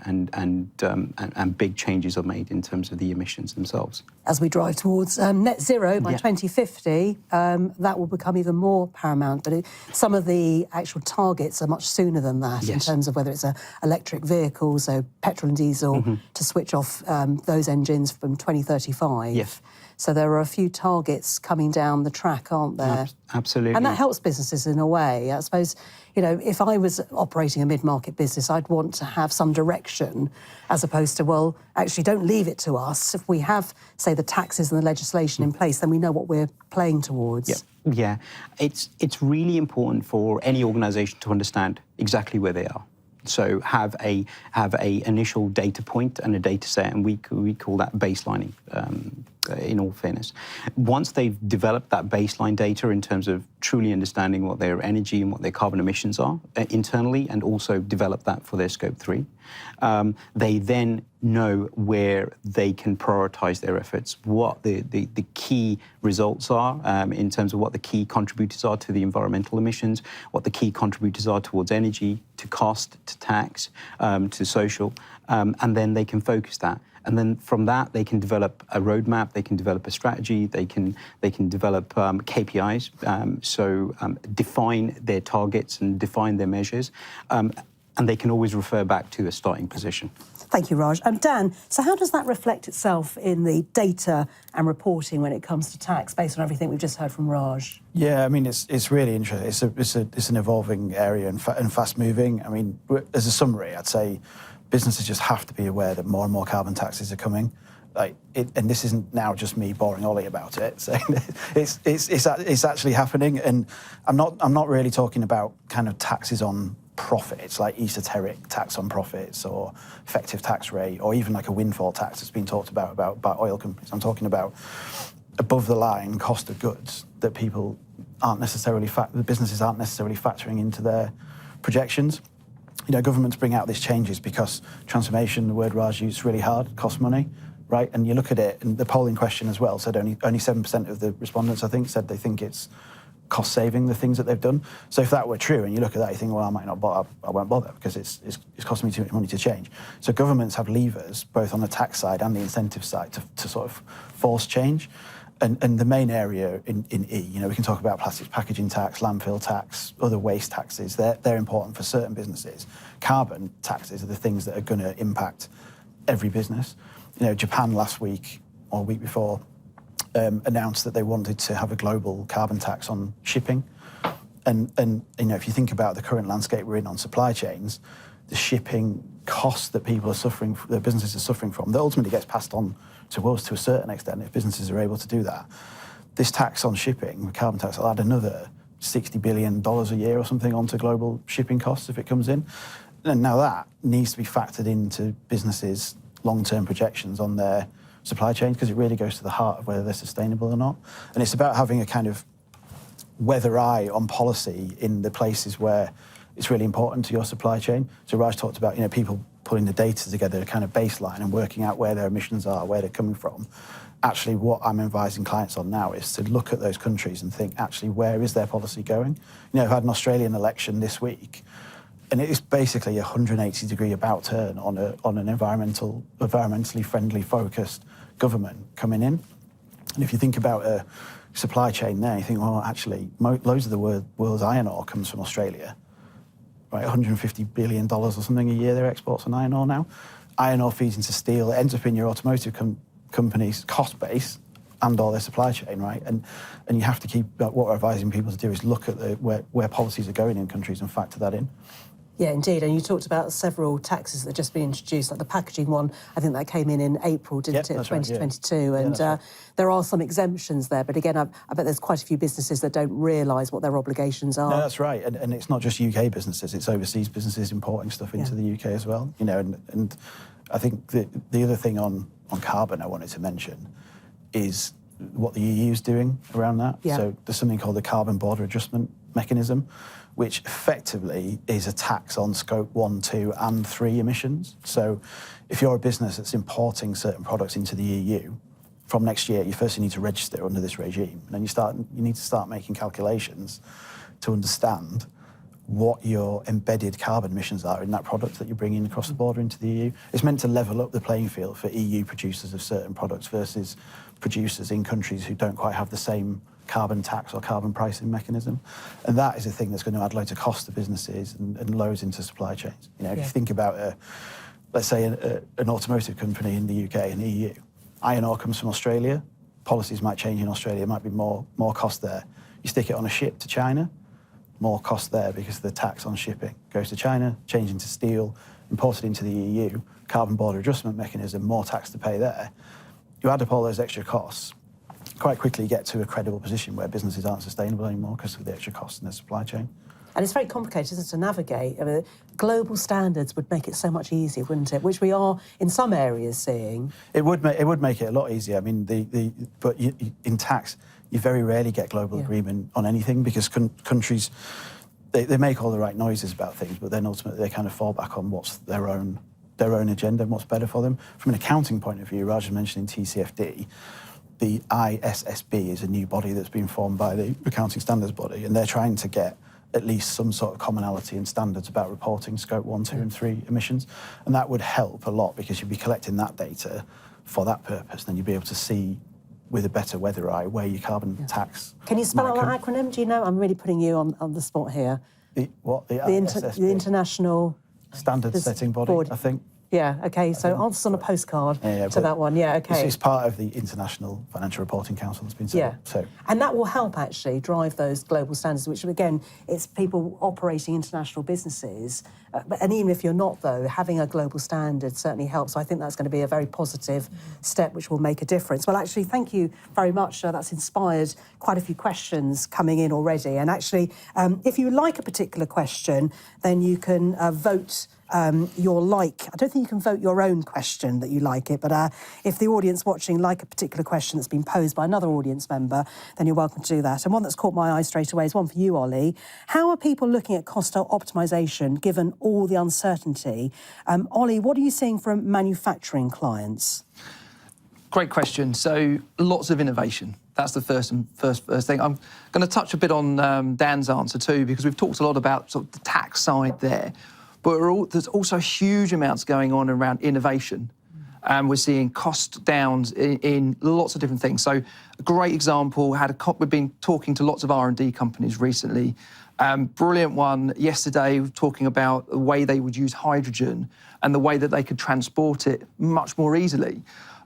big changes are made in terms of the emissions themselves. As we drive towards net zero by 2050, that will become even more paramount. But some of the actual targets are much sooner than that, in terms of whether it's an electric vehicle, so petrol and diesel, to switch off those engines from 2035. Yes. So there are a few targets coming down the track, aren't there? Absolutely. And that helps businesses in a way. I suppose, if I was operating a mid-market business, I'd want to have some direction, as opposed to, well, actually don't leave it to us. If we have, say, the taxes and the legislation in place, then we know what we're playing towards. Yeah. It's really important for any organisation to understand exactly where they are. So have a initial data point and a data set, and we call that baselining, in all fairness. Once they've developed that baseline data in terms of truly understanding what their energy and what their carbon emissions are internally, and also develop that for their Scope 3, they then know where they can prioritise their efforts, what the key results are in terms of what the key contributors are to the environmental emissions, what the key contributors are towards energy, to cost, to tax, to social, and then they can focus that. And then from that, they can develop a roadmap, they can develop a strategy, they can develop KPIs, define their targets and define their measures, and they can always refer back to a starting position. Thank you, Raj. Dan, so how does that reflect itself in the data and reporting when it comes to tax, based on everything we've just heard from Raj? Yeah, I mean, it's really interesting. It's an evolving area and fast moving. I mean, as a summary, I'd say businesses just have to be aware that more and more carbon taxes are coming. And this isn't now just me boring Ollie about it. So it's actually happening. And I'm not really talking about kind of taxes on profits, like esoteric tax on profits or effective tax rate, or even like a windfall tax that's been talked about by oil companies. I'm talking about above the line cost of goods that people aren't necessarily, the businesses aren't necessarily factoring into their projections. Governments bring out these changes because transformation, the word Raj used, is really hard, costs money, right? And you look at it, and the polling question as well said only 7% of the respondents, I think, said they think it's cost saving, the things that they've done. So if that were true, and you look at that, you think, well, I might not bother, I won't bother because it's costing me too much money to change. So governments have levers, both on the tax side and the incentive side, to sort of force change. And the main area in E, we can talk about plastics packaging tax, landfill tax, other waste taxes. They're important for certain businesses. Carbon taxes are the things that are going to impact every business. Japan last week or week before announced that they wanted to have a global carbon tax on shipping. And if you think about the current landscape we're in on supply chains, the shipping cost that people are suffering, that businesses are suffering from, that ultimately gets passed on to us to a certain extent if businesses are able to do that. This tax on shipping, the carbon tax, will add another $60 billion a year or something onto global shipping costs if it comes in. And now that needs to be factored into businesses' long-term projections on their supply chains, because it really goes to the heart of whether they're sustainable or not. And it's about having a kind of weather eye on policy in the places where it's really important to your supply chain. So Raj talked about, people putting the data together, a kind of baseline, and working out where their emissions are, where they're coming from. Actually, what I'm advising clients on now is to look at those countries and think, actually, where is their policy going? I've had an Australian election this week, and it is basically a 180-degree about turn on an environmentally friendly, focused government coming in. And if you think about a supply chain there, you think, well, actually, loads of the world's iron ore comes from Australia. Right, $150 billion or something a year their exports on iron ore now. Iron ore feeds into steel, it ends up in your automotive company's cost base and all their supply chain, right? And you have to keep, what we're advising people to do is look at where policies are going in countries and factor that in. Yeah, indeed. And you talked about several taxes that have just been introduced, like the packaging one. I think that came in April, didn't it, 2022? Right, yeah. And right. There are some exemptions there. But again, I bet there's quite a few businesses that don't realise what their obligations are. No, that's right. And it's not just UK businesses, it's overseas businesses importing stuff into the UK as well. And I think the other thing on carbon I wanted to mention is what the EU is doing around that. Yeah. So there's something called the Carbon Border Adjustment Mechanism, which effectively is a tax on scope 1, 2 and 3 emissions. So if you're a business that's importing certain products into the EU, from next year, you first need to register under this regime. And then you need to start making calculations to understand what your embedded carbon emissions are in that product that you're bringing across the border into the EU. It's meant to level up the playing field for EU producers of certain products versus producers in countries who don't quite have the same carbon tax or carbon pricing mechanism. And that is a thing that's going to add loads of cost to businesses and loads into supply chains. If you think about, let's say, an automotive company in the UK and the EU, iron ore comes from Australia, policies might change in Australia, there might be more cost there. You stick it on a ship to China, more cost there because of the tax on shipping. Goes to China, changed into steel, imported into the EU, carbon border adjustment mechanism, more tax to pay there. You add up all those extra costs, quite quickly get to a credible position where businesses aren't sustainable anymore because of the extra costs in their supply chain. And it's very complicated, isn't it, to navigate? I mean, global standards would make it so much easier, wouldn't it? Which we are in some areas seeing. It would make it a lot easier. I mean, but in tax, you very rarely get global agreement on anything because countries, they make all the right noises about things, but then ultimately they kind of fall back on what's their own agenda and what's better for them. From an accounting point of view, Raj was mentioning TCFD. The ISSB is a new body that's been formed by the Accounting Standards Body, and they're trying to get at least some sort of commonality and standards about reporting scope 1, 2 and 3 emissions. And that would help a lot because you'd be collecting that data for that purpose, then you'd be able to see with a better weather eye where your carbon tax. Can you spell out that acronym? Do you know? I'm really putting you on the spot here. The ISSB? The International Standards Setting Body, I think. Yeah, OK, so answers on a postcard to that one, yeah, OK. It's part of the International Financial Reporting Council that's been set up. So. And that will help, actually, drive those global standards, which, again, it's people operating international businesses. And even if you're not, though, having a global standard certainly helps. So I think that's going to be a very positive step, which will make a difference. Well, actually, thank you very much. That's inspired quite a few questions coming in already. And actually, if you like a particular question, then you can vote your like. I don't think you can vote your own question that you like it, but if the audience watching like a particular question that's been posed by another audience member, then you're welcome to do that. And one that's caught my eye straight away is one for you, Ollie. How are people looking at cost optimisation given all the uncertainty? Ollie, what are you seeing from manufacturing clients? Great question. So lots of innovation. That's the first thing. I'm going to touch a bit on Dan's answer too, because we've talked a lot about sort of the tax side there. But there's also huge amounts going on around innovation. We're seeing cost downs in lots of different things. So a great example, we've been talking to lots of R&D companies recently. Brilliant one yesterday, talking about the way they would use hydrogen and the way that they could transport it much more easily.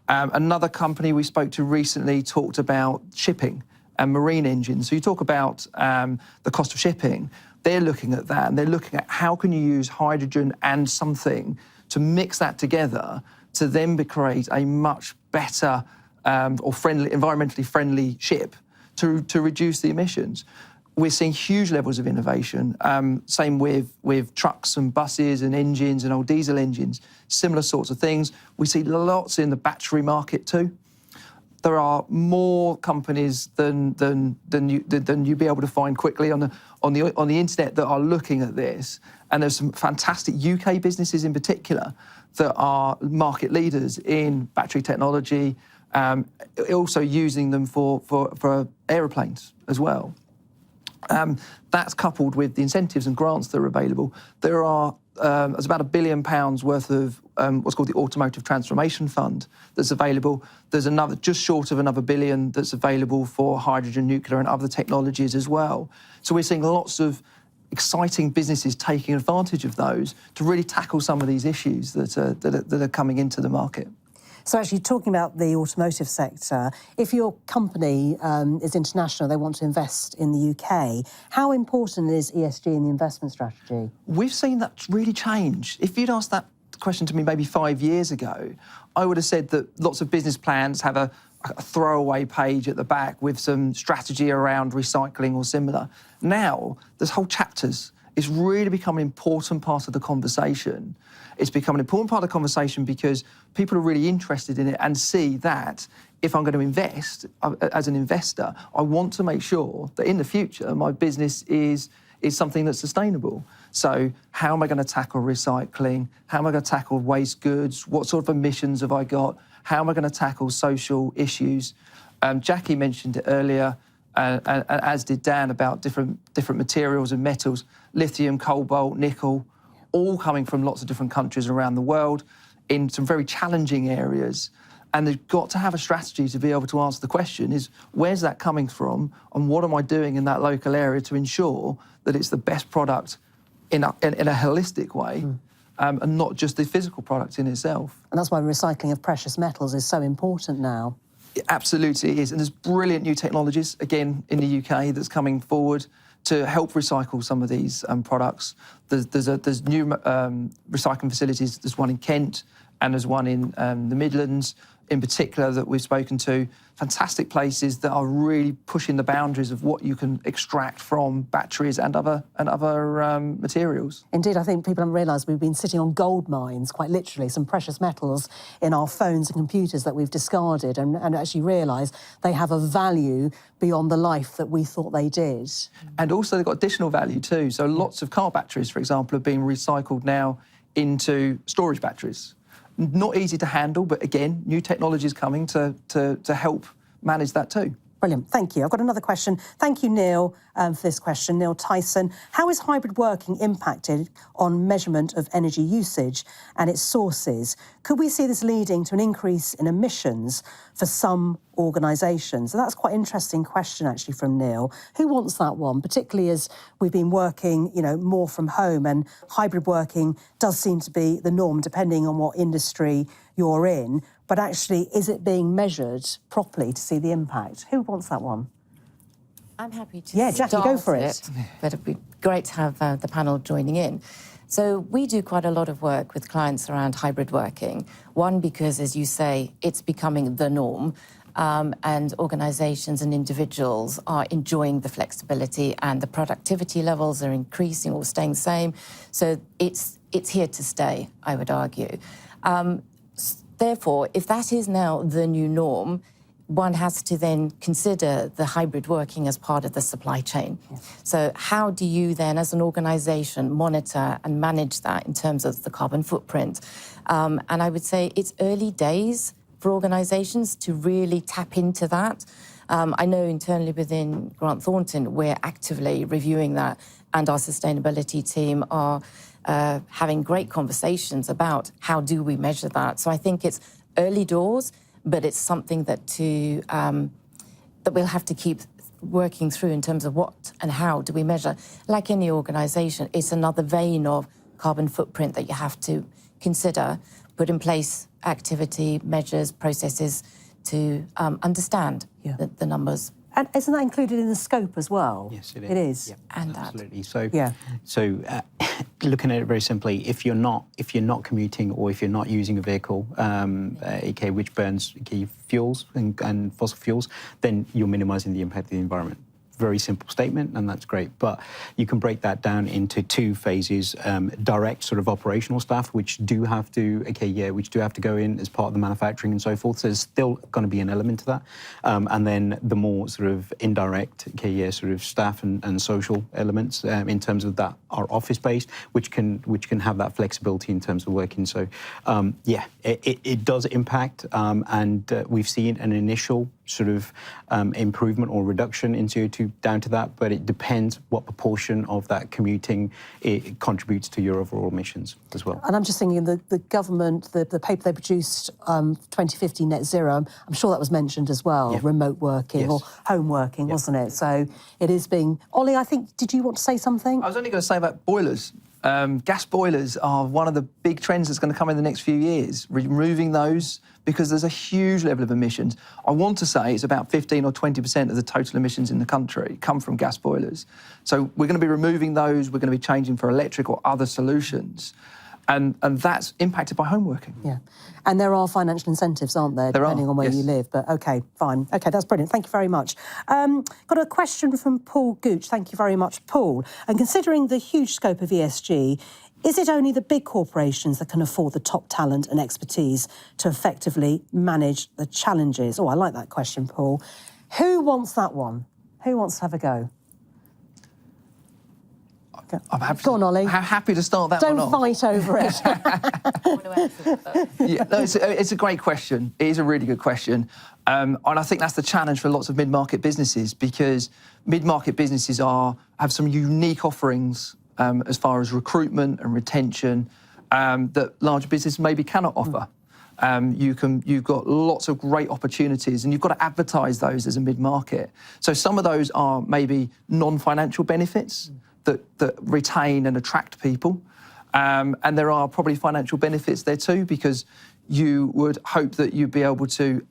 Another company we spoke to recently talked about shipping and marine engines. So you talk about the cost of shipping. They're looking at that, and they're looking at how can you use hydrogen and something to mix that together to then create a much better or environmentally friendly ship to reduce the emissions. We're seeing huge levels of innovation. Same with trucks and buses and engines and old diesel engines, similar sorts of things. We see lots in the battery market too. There are more companies than you'd be able to find quickly on the internet that are looking at this, and there's some fantastic UK businesses in particular that are market leaders in battery technology, also using them for aeroplanes as well. That's coupled with the incentives and grants that are available. There's about £1 billion worth of what's called the Automotive Transformation Fund that's available. There's another, just short of another £1 billion that's available for hydrogen, nuclear and other technologies as well. So we're seeing lots of exciting businesses taking advantage of those to really tackle some of these issues that are coming into the market. So actually talking about the automotive sector, if your company is international, they want to invest in the UK, how important is ESG in the investment strategy? We've seen that really change. If you'd asked that question to me maybe 5 years ago, I would have said that lots of business plans have a throwaway page at the back with some strategy around recycling or similar. Now, there's whole chapters. It's really become an important part of the conversation. It's become an important part of the conversation because people are really interested in it and see that if I'm going to invest, as an investor, I want to make sure that in the future my business is something that's sustainable. So how am I going to tackle recycling? How am I going to tackle waste goods? What sort of emissions have I got? How am I going to tackle social issues? Jackie mentioned it earlier, as did Dan, about different materials and metals, lithium, cobalt, nickel, all coming from lots of different countries around the world in some very challenging areas. And they've got to have a strategy to be able to answer the question is, where's that coming from and what am I doing in that local area to ensure that it's the best product in a holistic way and not just the physical product in itself. And that's why recycling of precious metals is so important now. It absolutely is. And there's brilliant new technologies, again, in the UK that's coming forward to help recycle some of these products. There's new recycling facilities. There's one in Kent and there's one in the Midlands in particular that we've spoken to. Fantastic places that are really pushing the boundaries of what you can extract from batteries and other materials. Indeed, I think people haven't realised we've been sitting on gold mines, quite literally, some precious metals in our phones and computers that we've discarded and actually realise they have a value beyond the life that we thought they did. And also they've got additional value too. So lots of car batteries, for example, are being recycled now into storage batteries. Not easy to handle, but again, new technologies coming to help manage that too. Brilliant, thank you. I've got another question. Thank you, Neil, for this question. Neil Tyson, how is hybrid working impacted on measurement of energy usage and its sources? Could we see this leading to an increase in emissions for some organisations? So that's quite an interesting question, actually, from Neil. Who wants that one, particularly as we've been working, more from home, and hybrid working does seem to be the norm, depending on what industry you're in. But actually, is it being measured properly to see the impact? Who wants that one? I'm happy to. Yeah, Jackie, go for it. But it'd be great to have the panel joining in. So we do quite a lot of work with clients around hybrid working. One, because, as you say, it's becoming the norm, and organisations and individuals are enjoying the flexibility and the productivity levels are increasing or staying the same. So it's here to stay, I would argue. Therefore, if that is now the new norm, one has to then consider the hybrid working as part of the supply chain. Yeah. So how do you then, as an organisation, monitor and manage that in terms of the carbon footprint? And I would say it's early days for organisations to really tap into that. I know internally within Grant Thornton, we're actively reviewing that, and our sustainability team are having great conversations about how do we measure that. So I think it's early doors, but it's something that we'll have to keep working through in terms of what and how do we measure. Like any organisation, it's another vein of carbon footprint that you have to consider, put in place activity, measures, processes to understand the numbers And isn't that included in the scope as well? Yes, it is. It is. Yeah, And that. absolutely. So, Yeah. Looking at it very simply, if you're not commuting or if you're not using a vehicle, aka which burns fuels and fossil fuels, then you're minimising the impact of the environment. Very simple statement, and that's great. But you can break that down into two phases: direct sort of operational staff, which do have to go in as part of the manufacturing and so forth. So there's still going to be an element to that, and then the more sort of indirect, sort of staff and social elements in terms of that are office based, which can have that flexibility in terms of working. So it does impact, and we've seen an initial sort of improvement or reduction in CO2 down to that, but it depends what proportion of that commuting it contributes to your overall emissions as well. And I'm just thinking the government, the paper they produced, 2050 net zero, I'm sure that was mentioned as well, remote working or home working, wasn't it? So it is being... Ollie, I think, did you want to say something? I was only going to say about boilers. Gas boilers are one of the big trends that's going to come in the next few years, removing those because there's a huge level of emissions. I want to say it's about 15 or 20% of the total emissions in the country come from gas boilers. So we're going to be removing those, we're going to be changing for electric or other solutions. And that's impacted by home working. Yeah. And there are financial incentives, aren't there, depending on where you live. But OK, fine. OK, that's brilliant. Thank you very much. Got a question from Paul Gooch. Thank you very much, Paul. And considering the huge scope of ESG, is it only the big corporations that can afford the top talent and expertise to effectively manage the challenges? Oh, I like that question, Paul. Who wants that one? Who wants to have a go? I'm happy. Go on, Ollie. Happy to start that one off. Don't fight over it. It's a great question. It is a really good question. And I think that's the challenge for lots of mid-market businesses, because mid-market businesses have some unique offerings as far as recruitment and retention that larger businesses maybe cannot offer. You've got lots of great opportunities, and you've got to advertise those as a mid-market. So some of those are maybe non-financial benefits that retain and attract people. And there are probably financial benefits there too, because you would hope that you'd be able to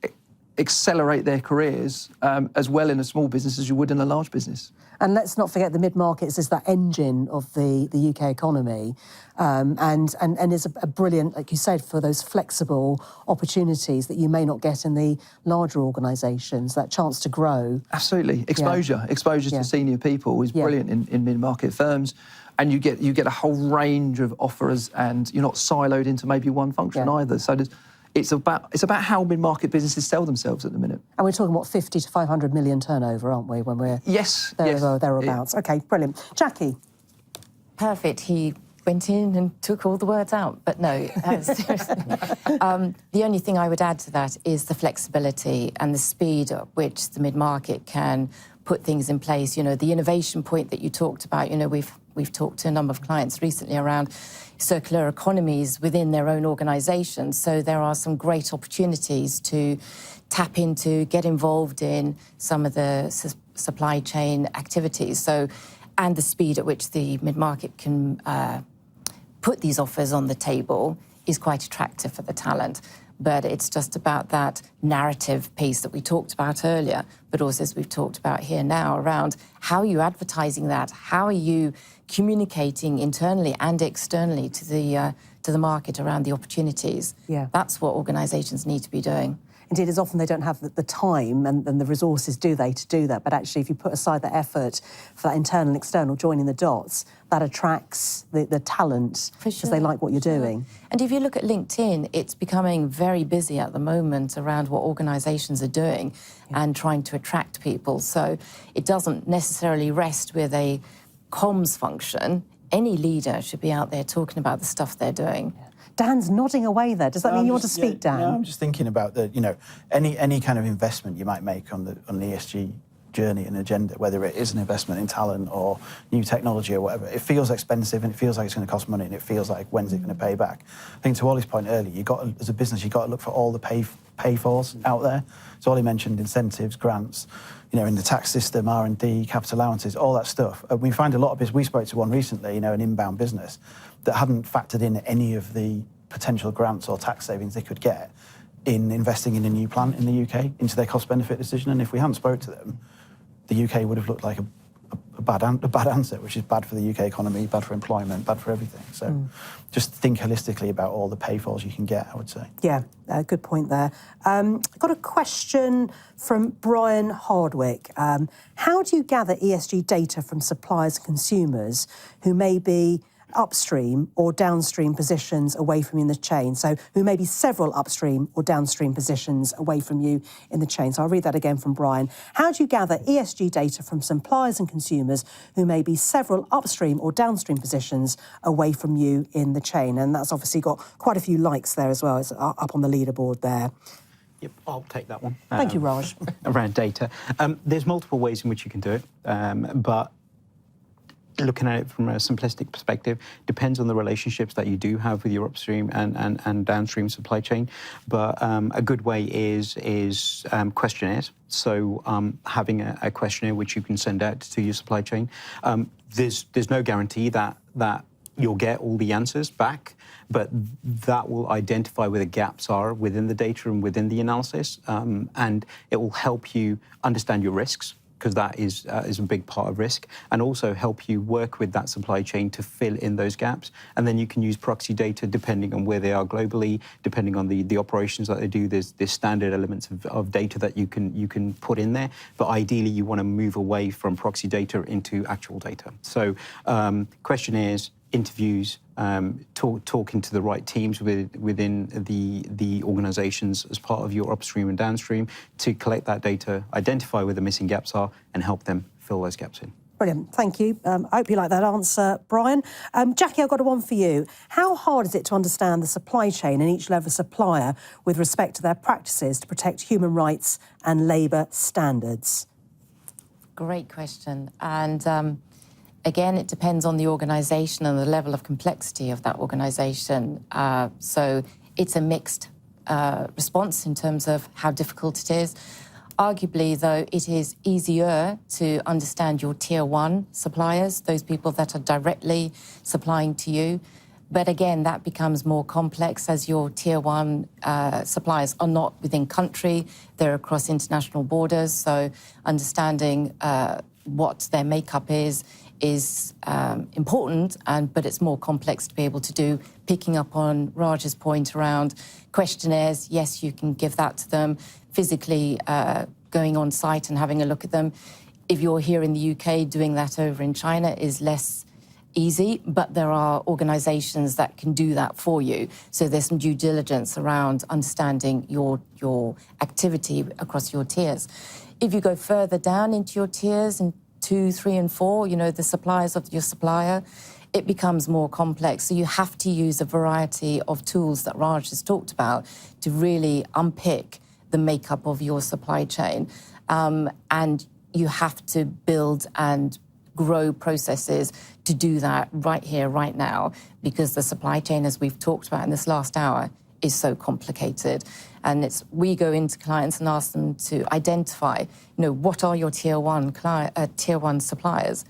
accelerate their careers as well in a small business as you would in a large business. And let's not forget the mid-markets is that engine of the UK economy, and is a brilliant, like you said, for those flexible opportunities that you may not get in the larger organisations, that chance to grow. Absolutely. Exposure to senior people is brilliant in mid-market firms. And you get a whole range of offers, and you're not siloed into maybe one function either. So it's about how mid-market businesses sell themselves at the minute. And we're talking, what, 50 to 500 million turnover, aren't we, when we're thereabouts? OK, brilliant. Jackie? Perfect. He went in and took all the words out, but no, seriously. The only thing I would add to that is the flexibility and the speed at which the mid-market can put things in place. You know, the innovation point that you talked about, you know, we've talked to a number of clients recently around circular economies within their own organisations. So there are some great opportunities to tap into, get involved in some of the supply chain activities. So, and the speed at which the mid-market can put these offers on the table is quite attractive for the talent. But it's just about that narrative piece that we talked about earlier, but also as we've talked about here now around how are you advertising that? How are you communicating internally and externally to the market around the opportunities? Yeah. That's what organisations need to be doing. Indeed, as often they don't have the time and the resources, do they, to do that. But actually, if you put aside the effort for that internal and external joining the dots, that attracts the talent because they like what you're doing. And if you look at LinkedIn, it's becoming very busy at the moment around what organisations are doing and trying to attract people. So it doesn't necessarily rest with a comms function. Any leader should be out there talking about the stuff they're doing. Dan's nodding away there. Does that mean you want to speak, Dan? No, I'm just thinking about any kind of investment you might make on the ESG journey and agenda, whether it is an investment in talent or new technology or whatever. It feels expensive and it feels like it's going to cost money and it feels like when's it going to pay back. I think to Ollie's point earlier, as a business, you've got to look for all the pay-fors out there. So Ollie mentioned incentives, grants, in the tax system, R&D, capital allowances, all that stuff. We find a lot of business. We spoke to one recently, an inbound business that hadn't factored in any of the potential grants or tax savings they could get in investing in a new plant in the UK into their cost-benefit decision. And if we hadn't spoke to them, the UK would have looked like a bad answer, which is bad for the UK economy, bad for employment, bad for everything. So just think holistically about all the payfalls you can get, I would say. Yeah, good point there. I've got a question from Brian Hardwick. How do you gather ESG data from suppliers and consumers who may be upstream or downstream positions away from you in the chain? So who may be several upstream or downstream positions away from you in the chain. So I'll read that again from Brian. How do you gather ESG data from suppliers and consumers who may be several upstream or downstream positions away from you in the chain? And that's obviously got quite a few likes there as well. It's up on the leaderboard there. Yep, I'll take that one. Thank you, Raj. Around data. There's multiple ways in which you can do it, but looking at it from a simplistic perspective, depends on the relationships that you do have with your upstream and downstream supply chain. But a good way is questionnaires. So having a questionnaire which you can send out to your supply chain. There's no guarantee that you'll get all the answers back, but that will identify where the gaps are within the data and within the analysis, and it will help you understand your risks, because that is a big part of risk, and also help you work with that supply chain to fill in those gaps. And then you can use proxy data depending on where they are globally, depending on the operations that they do. There's standard elements of data that you can put in there, but ideally you want to move away from proxy data into actual data. So questionnaires, interviews, talking to the right teams within the organizations as part of your upstream and downstream to collect that data, identify where the missing gaps are, and help them fill those gaps in. Brilliant, thank you. I hope you like that answer, Brian. Jackie, I've got one for you. How hard is it to understand the supply chain and each level of supplier with respect to their practices to protect human rights and labour standards? Great question. And again, it depends on the organisation and the level of complexity of that organisation. So it's a mixed response in terms of how difficult it is. Arguably, though, it is easier to understand your tier one suppliers, those people that are directly supplying to you. But again, that becomes more complex as your tier one suppliers are not within country, they're across international borders. So understanding what their makeup is important, but it's more complex to be able to do. Picking up on Raj's point around questionnaires, yes, you can give that to them. Physically going on site and having a look at them. If you're here in the UK, doing that over in China is less easy, but there are organisations that can do that for you. So there's some due diligence around understanding your activity across your tiers. If you go further down into your tiers, in 2, 3, and 4, the suppliers of your supplier, it becomes more complex. So you have to use a variety of tools that Raj has talked about to really unpick the makeup of your supply chain. And you have to build and grow processes to do that right here, right now, because the supply chain, as we've talked about in this last hour, is so complicated. And we go into clients and ask them to identify, what are your tier one suppliers?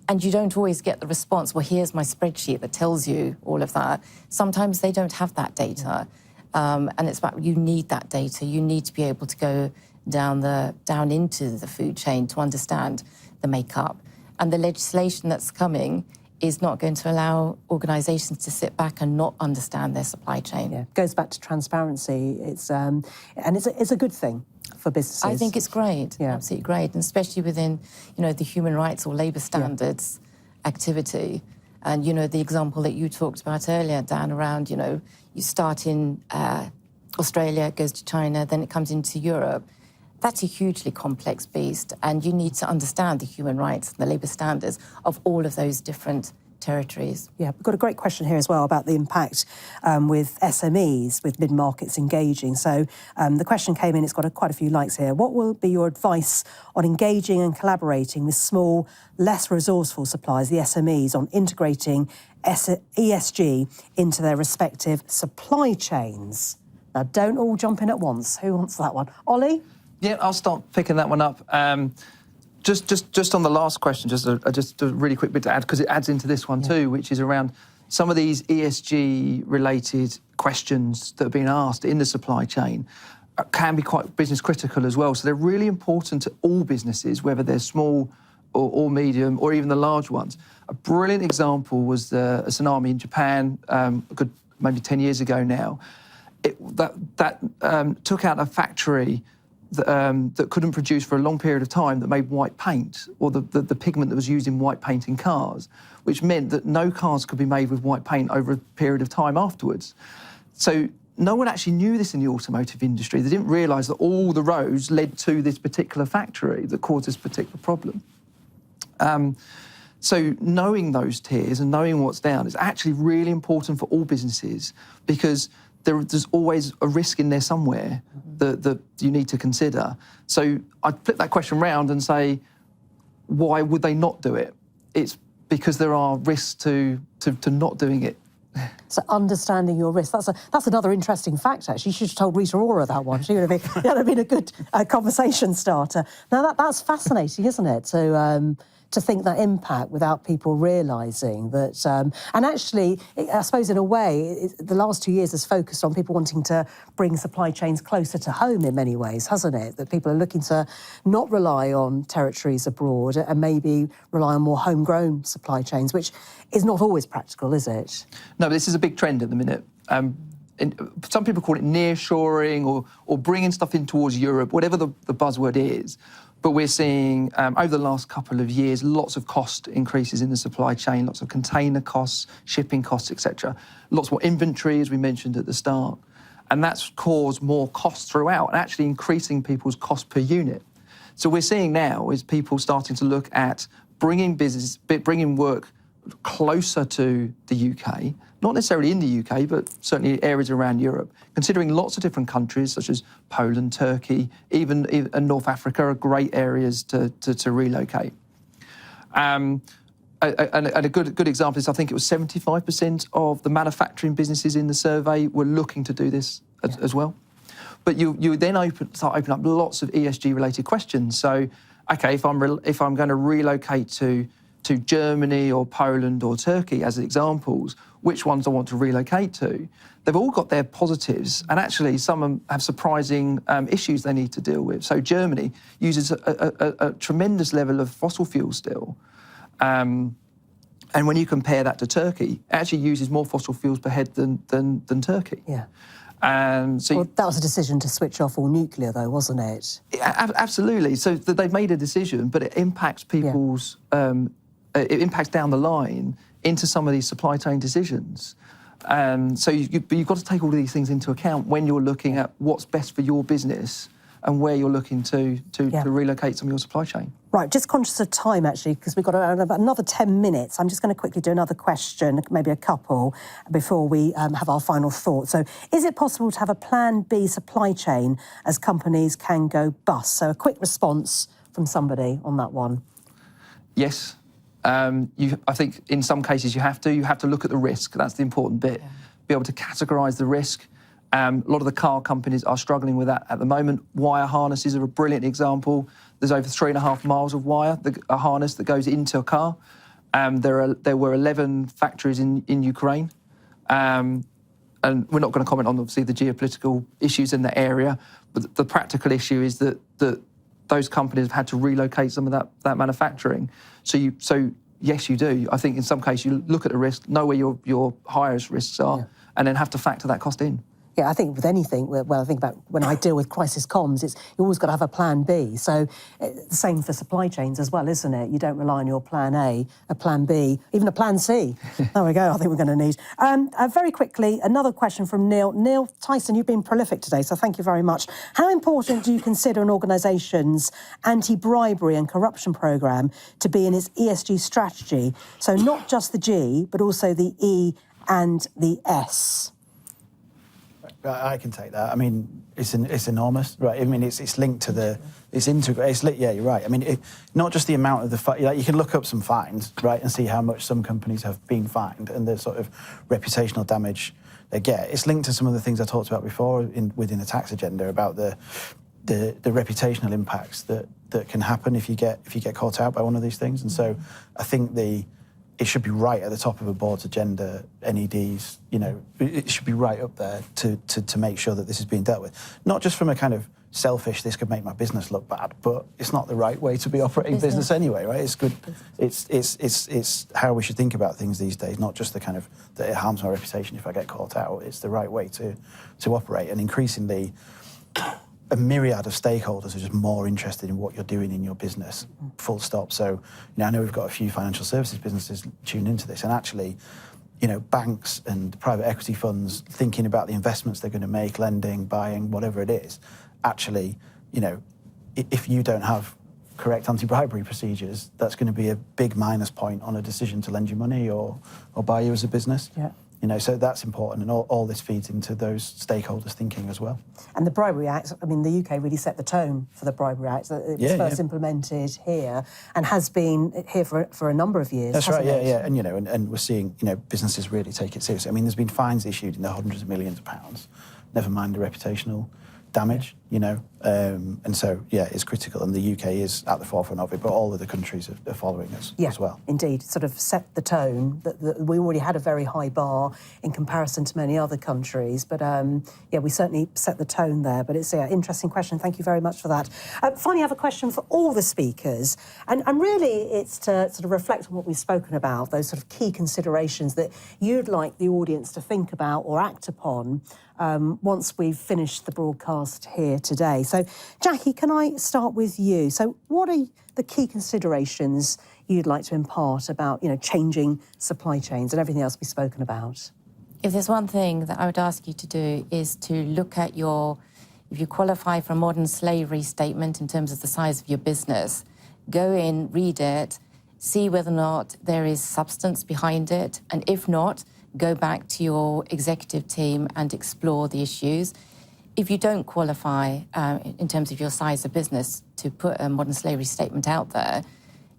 And you don't always get the response, well, here's my spreadsheet that tells you all of that. Sometimes they don't have that data. And it's about, you need that data. You need to be able to go down into the food chain to understand the makeup. And the legislation that's coming is not going to allow organisations to sit back and not understand their supply chain. Yeah, it goes back to transparency. It's a good thing for businesses. I think it's great, yeah. Absolutely great, and especially within, the human rights or labour standards activity. And, the example that you talked about earlier, Dan, around, you start in Australia, it goes to China, then it comes into Europe. That's a hugely complex beast, and you need to understand the human rights and the labour standards of all of those different territories. Yeah, we've got a great question here as well about the impact with SMEs, with mid-markets engaging. So the question came in, it's got quite a few likes here. What will be your advice on engaging and collaborating with small, less resourceful suppliers, the SMEs, on integrating ESG into their respective supply chains? Now, don't all jump in at once. Who wants that one? Ollie? Yeah, I'll start picking that one up. Just on the last question, just a really quick bit to add, because it adds into this one too, which is around some of these ESG-related questions that are being asked in the supply chain. can be quite business critical as well. So they're really important to all businesses, whether they're small or medium, or even the large ones. A brilliant example was a tsunami in Japan, maybe 10 years ago now. That took out a factory that couldn't produce for a long period of time, that made white paint, or the pigment that was used in white paint in cars, which meant that no cars could be made with white paint over a period of time afterwards. So no one actually knew this in the automotive industry. They didn't realise that all the roads led to this particular factory that caused this particular problem. So knowing those tiers and knowing what's down is actually really important for all businesses, because there's always a risk in there somewhere that you need to consider. So I'd flip that question round and say, why would they not do it? It's because there are risks to not doing it. So understanding your risk, that's another interesting fact, actually. You should have told Rita Ora that one. She would have been a good conversation starter. Now, that's fascinating, isn't it? To think that impact without people realising that. And actually, I suppose in a way, the last 2 years has focused on people wanting to bring supply chains closer to home in many ways, hasn't it? That people are looking to not rely on territories abroad and maybe rely on more homegrown supply chains, which is not always practical, is it? No, this is a big trend at the minute. Some people call it nearshoring or bringing stuff in towards Europe, whatever the buzzword is. But we're seeing, over the last couple of years, lots of cost increases in the supply chain, lots of container costs, shipping costs, etc. Lots more inventory, as we mentioned at the start. And that's caused more costs throughout, and actually increasing people's cost per unit. So we're seeing now is people starting to look at bringing work closer to the UK, not necessarily in the UK, but certainly areas around Europe, considering lots of different countries such as Poland, Turkey, even North Africa are great areas to relocate. And a good example is, I think it was 75% of the manufacturing businesses in the survey were looking to do this as well. But you then start opening up lots of ESG-related questions. So, okay, if I'm going to relocate to Germany or Poland or Turkey as examples, which ones I want to relocate to, they've all got their positives, and actually some have surprising issues they need to deal with. So Germany uses a tremendous level of fossil fuel still. And when you compare that to Turkey, it actually uses more fossil fuels per head than Turkey. Yeah. So that was a decision to switch off all nuclear, though, wasn't it? Absolutely. So they've made a decision, but it impacts people's... it impacts down the line into some of these supply chain decisions. So you've got to take all of these things into account when you're looking at what's best for your business and where you're looking to relocate some of your supply chain. Right, just conscious of time, actually, because we've got about another 10 minutes. I'm just going to quickly do another question, maybe a couple, before we have our final thought. So is it possible to have a plan B supply chain as companies can go bust? So a quick response from somebody on that one. Yes. I think in some cases you have to look at the risk. That's the important bit. Yeah. Be able to categorise the risk. A lot of the car companies are struggling with that at the moment. Wire harnesses are a brilliant example. There's over 3.5 miles of wire, a harness that goes into a car. There were 11 factories in Ukraine. And we're not going to comment on, obviously, the geopolitical issues in the area, but the practical issue is that those companies have had to relocate some of that manufacturing. So yes, you do. I think in some cases you look at the risk, know where your highest risks are, and then have to factor that cost in. Yeah, I think with anything, well, I think about when I deal with crisis comms, you always got to have a plan B. So the same for supply chains as well, isn't it? You don't rely on your plan A, a plan B, even a plan C. There we go, I think we're going to need. Very quickly, another question from Neil. Neil Tyson, you've been prolific today, so thank you very much. How important do you consider an organisation's anti-bribery and corruption programme to be in its ESG strategy? So not just the G, but also the E and the S. I can take that. I mean, it's enormous, right? I mean, it's linked to it's integrated. Yeah, you're right. I mean, not just the amount of you can look up some fines, right, and see how much some companies have been fined and the sort of reputational damage they get. It's linked to some of the things I talked about before within the tax agenda about the reputational impacts that can happen if you get caught out by one of these things. And so I think the it should be right at the top of a board's agenda, NEDs, it should be right up there to make sure that this is being dealt with. Not just from a kind of selfish, this could make my business look bad, but it's not the right way to be operating business anyway, right? It's good. It's how we should think about things these days, not just the kind of that it harms my reputation if I get caught out. It's the right way to operate, and increasingly a myriad of stakeholders are just more interested in what you're doing in your business, full stop. So, I know we've got a few financial services businesses tuned into this, and actually, banks and private equity funds thinking about the investments they're going to make, lending, buying, whatever it is. Actually, if you don't have correct anti-bribery procedures, that's going to be a big minus point on a decision to lend you money or buy you as a business. Yeah. So that's important, and all this feeds into those stakeholders thinking as well. And the Bribery Act, I mean, the UK really set the tone for the Bribery Act. It was first implemented here and has been here for a number of years. That's right, it? yeah. And we're seeing, businesses really take it seriously. I mean, there's been fines issued in the hundreds of millions of pounds, never mind the reputational damage, and so, it's critical, and the UK is at the forefront of it, but all of the countries are following us as well. Indeed, sort of set the tone. That we already had a very high bar in comparison to many other countries, but we certainly set the tone there. But it's an interesting question. Thank you very much for that. Finally, I have a question for all the speakers, and really it's to sort of reflect on what we've spoken about, those sort of key considerations that you'd like the audience to think about or act upon once we've finished the broadcast here today. So, Jackie, can I start with you? So what are the key considerations you'd like to impart about, changing supply chains and everything else we've spoken about? If there's one thing that I would ask you to do is to look at if you qualify for a modern slavery statement in terms of the size of your business, go in, read it, see whether or not there is substance behind it, and if not, go back to your executive team and explore the issues. If you don't qualify in terms of your size of business to put a modern slavery statement out there,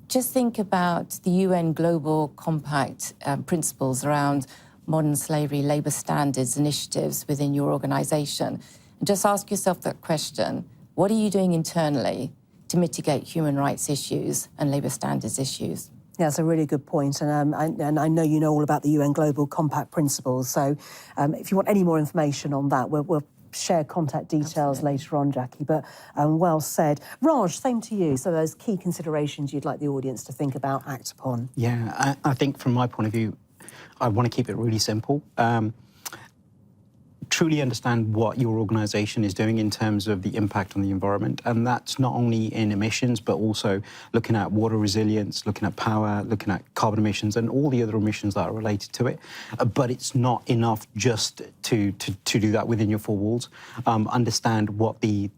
just think about the UN Global Compact principles around modern slavery, labour standards, initiatives within your organisation. And just ask yourself that question: what are you doing internally to mitigate human rights issues and labour standards issues? Yeah, that's a really good point. And I know you know all about the UN Global Compact principles. So if you want any more information on that, we'll share contact details later on, Jackie. But well said. Raj, same to you. So those key considerations you'd like the audience to think about, act upon. Yeah, I think from my point of view, I want to keep it really simple. Truly understand what your organisation is doing in terms of the impact on the environment. And that's not only in emissions, but also looking at water resilience, looking at power, looking at carbon emissions and all the other emissions that are related to it. But it's not enough just to do that within your four walls. Understand what the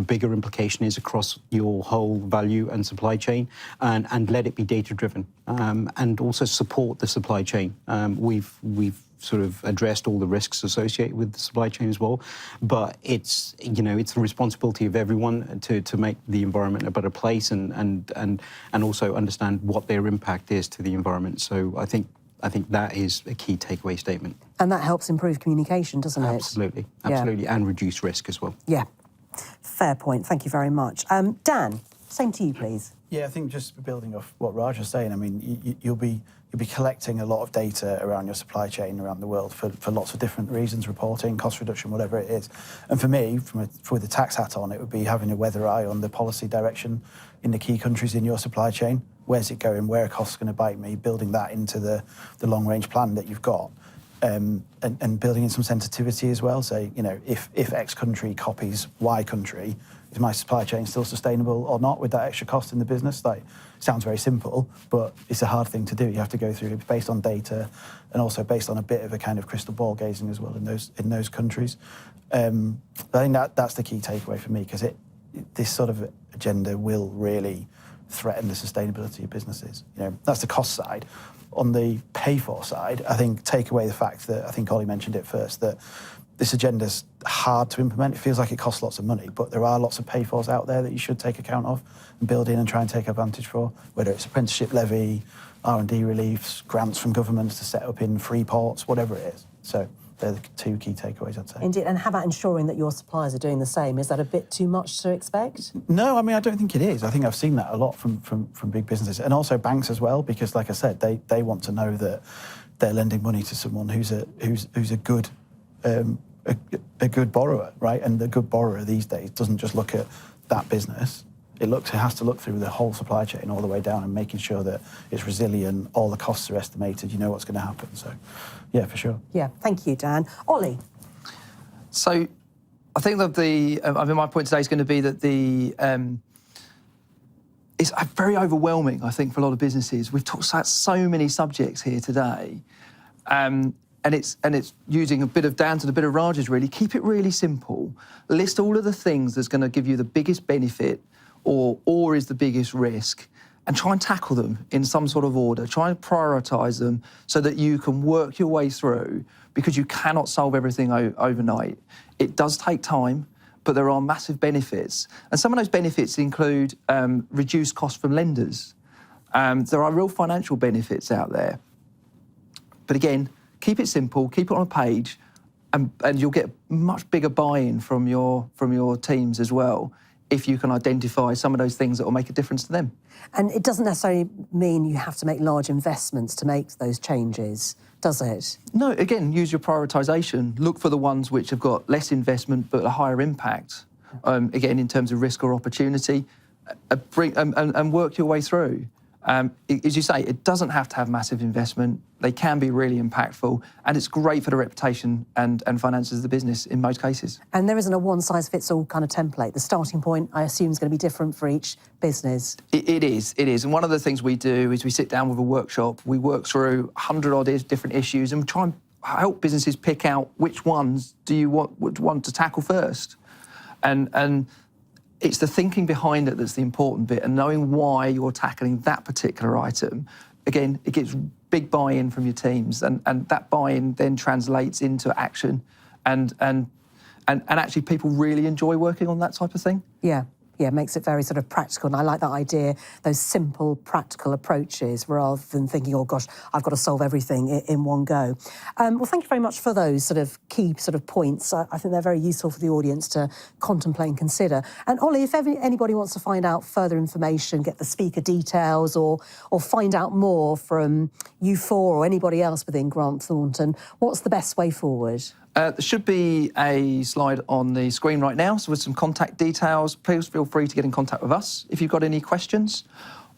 bigger implication is across your whole value and supply chain, and let it be data-driven. And also support the supply chain. We've sort of addressed all the risks associated with the supply chain as well, but it's the responsibility of everyone to make the environment a better place and also understand what their impact is to the environment. So I think that is a key takeaway statement. And that helps improve communication, doesn't it? Absolutely, and reduce risk as well. Yeah, fair point. Thank you very much. Dan, same to you, please. Yeah, I think just building off what Raj was saying, I mean, you'll be collecting a lot of data around your supply chain around the world for lots of different reasons, reporting, cost reduction, whatever it is. And for me, with the tax hat on, it would be having a weather eye on the policy direction in the key countries in your supply chain. Where's it going? Where are costs going to bite me? Building that into the long-range plan that you've got. And building in some sensitivity as well. Say, if X country copies Y country, is my supply chain still sustainable or not with that extra cost in the business? Like, sounds very simple, but it's a hard thing to do. You have to go through it based on data and also based on a bit of a kind of crystal ball gazing as well in those countries. I think that's the key takeaway for me, because this sort of agenda will really threaten the sustainability of businesses. That's the cost side. On the pay for side, I think take away the fact that, I think Ollie mentioned it first, that this agenda's hard to implement. It feels like it costs lots of money, but there are lots of pay fors out there that you should take account of and build in and try and take advantage for, whether it's apprenticeship levy, R&D reliefs, grants from governments to set up in free ports, whatever it is. So They're the two key takeaways, I'd say. Indeed. And how about ensuring that your suppliers are doing the same? Is that a bit too much to expect? No, I mean, I don't think it is. I think I've seen that a lot from big businesses, and also banks as well, because, like I said, they want to know that they're lending money to someone who's a good a good borrower, right? And the good borrower these days doesn't just look at that business. It has to look through the whole supply chain all the way down and making sure that it's resilient, all the costs are estimated, you know what's going to happen. So, yeah, for sure. Yeah, thank you, Dan. Ollie? So I think that my point today is going to be that it's very overwhelming, I think, for a lot of businesses. We've talked about so many subjects here today. And it's using a bit of Dan's and a bit of Raj's, really. Keep it really simple. List all of the things that's going to give you the biggest benefit or is the biggest risk, and try and tackle them in some sort of order. Try and prioritise them so that you can work your way through, because you cannot solve everything overnight. It does take time, but there are massive benefits. And some of those benefits include reduced costs from lenders. There are real financial benefits out there. But again, keep it simple, keep it on a page, and you'll get much bigger buy-in from your teams as well, if you can identify some of those things that will make a difference to them. And it doesn't necessarily mean you have to make large investments to make those changes, does it? No, again, use your prioritisation. Look for the ones which have got less investment but a higher impact, again, in terms of risk or opportunity, and work your way through. As you say, it doesn't have to have massive investment. They can be really impactful, and it's great for the reputation and finances of the business in most cases. And there isn't a one-size-fits-all kind of template. The starting point, I assume, is going to be different for each business. It is. And one of the things we do is we sit down with a workshop, we work through 100-odd different issues, and we try and help businesses pick out which ones do you want to tackle first. And it's the thinking behind it that's the important bit, and knowing why you're tackling that particular item. Again, it gets big buy-in from your teams, and that buy-in then translates into action, and actually people really enjoy working on that type of thing. Yeah, makes it very sort of practical. And I like that idea, those simple, practical approaches, rather than thinking, oh gosh, I've got to solve everything in one go. Well, thank you very much for those sort of key sort of points. I think they're very useful for the audience to contemplate and consider. And Ollie, if anybody wants to find out further information, get the speaker details, or find out more from you four or anybody else within Grant Thornton, what's the best way forward? There should be a slide on the screen right now, so with some contact details. Please feel free to get in contact with us if you've got any questions,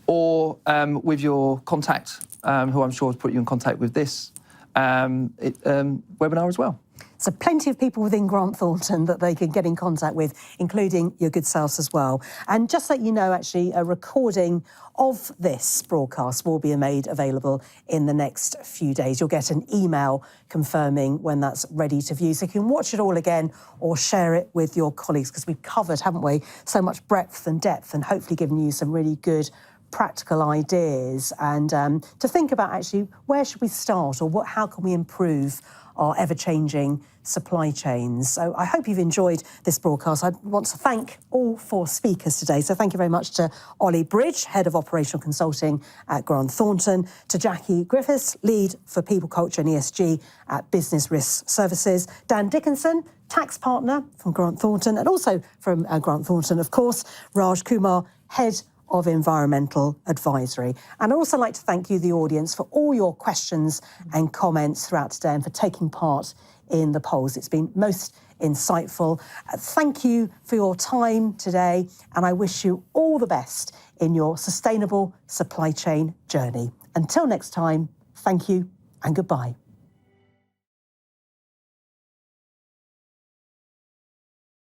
or with your contact, who I'm sure has put you in contact with this webinar as well. So plenty of people within Grant Thornton that they can get in contact with, including your good selves as well. And just so you know, actually, a recording of this broadcast will be made available in the next few days. You'll get an email confirming when that's ready to view. So you can watch it all again or share it with your colleagues, because we've covered, haven't we, so much breadth and depth, and hopefully given you some really good practical ideas, and to think about actually where should we start, or how can we improve our ever-changing supply chains. So I hope you've enjoyed this broadcast. I want to thank all four speakers today. So thank you very much to Ollie Bridge, Head of Operational Consulting at Grant Thornton, to Jackie Griffiths, Lead for People, Culture and ESG at Business Risk Services, Dan Dickinson, Tax Partner from Grant Thornton, and also from Grant Thornton, of course, Raj Kumar, Head of Environmental Advisory. And I'd also like to thank you, the audience, for all your questions and comments throughout today, and for taking part in the polls. It's been most insightful. Thank you for your time today, and I wish you all the best in your sustainable supply chain journey. Until next time, thank you and goodbye.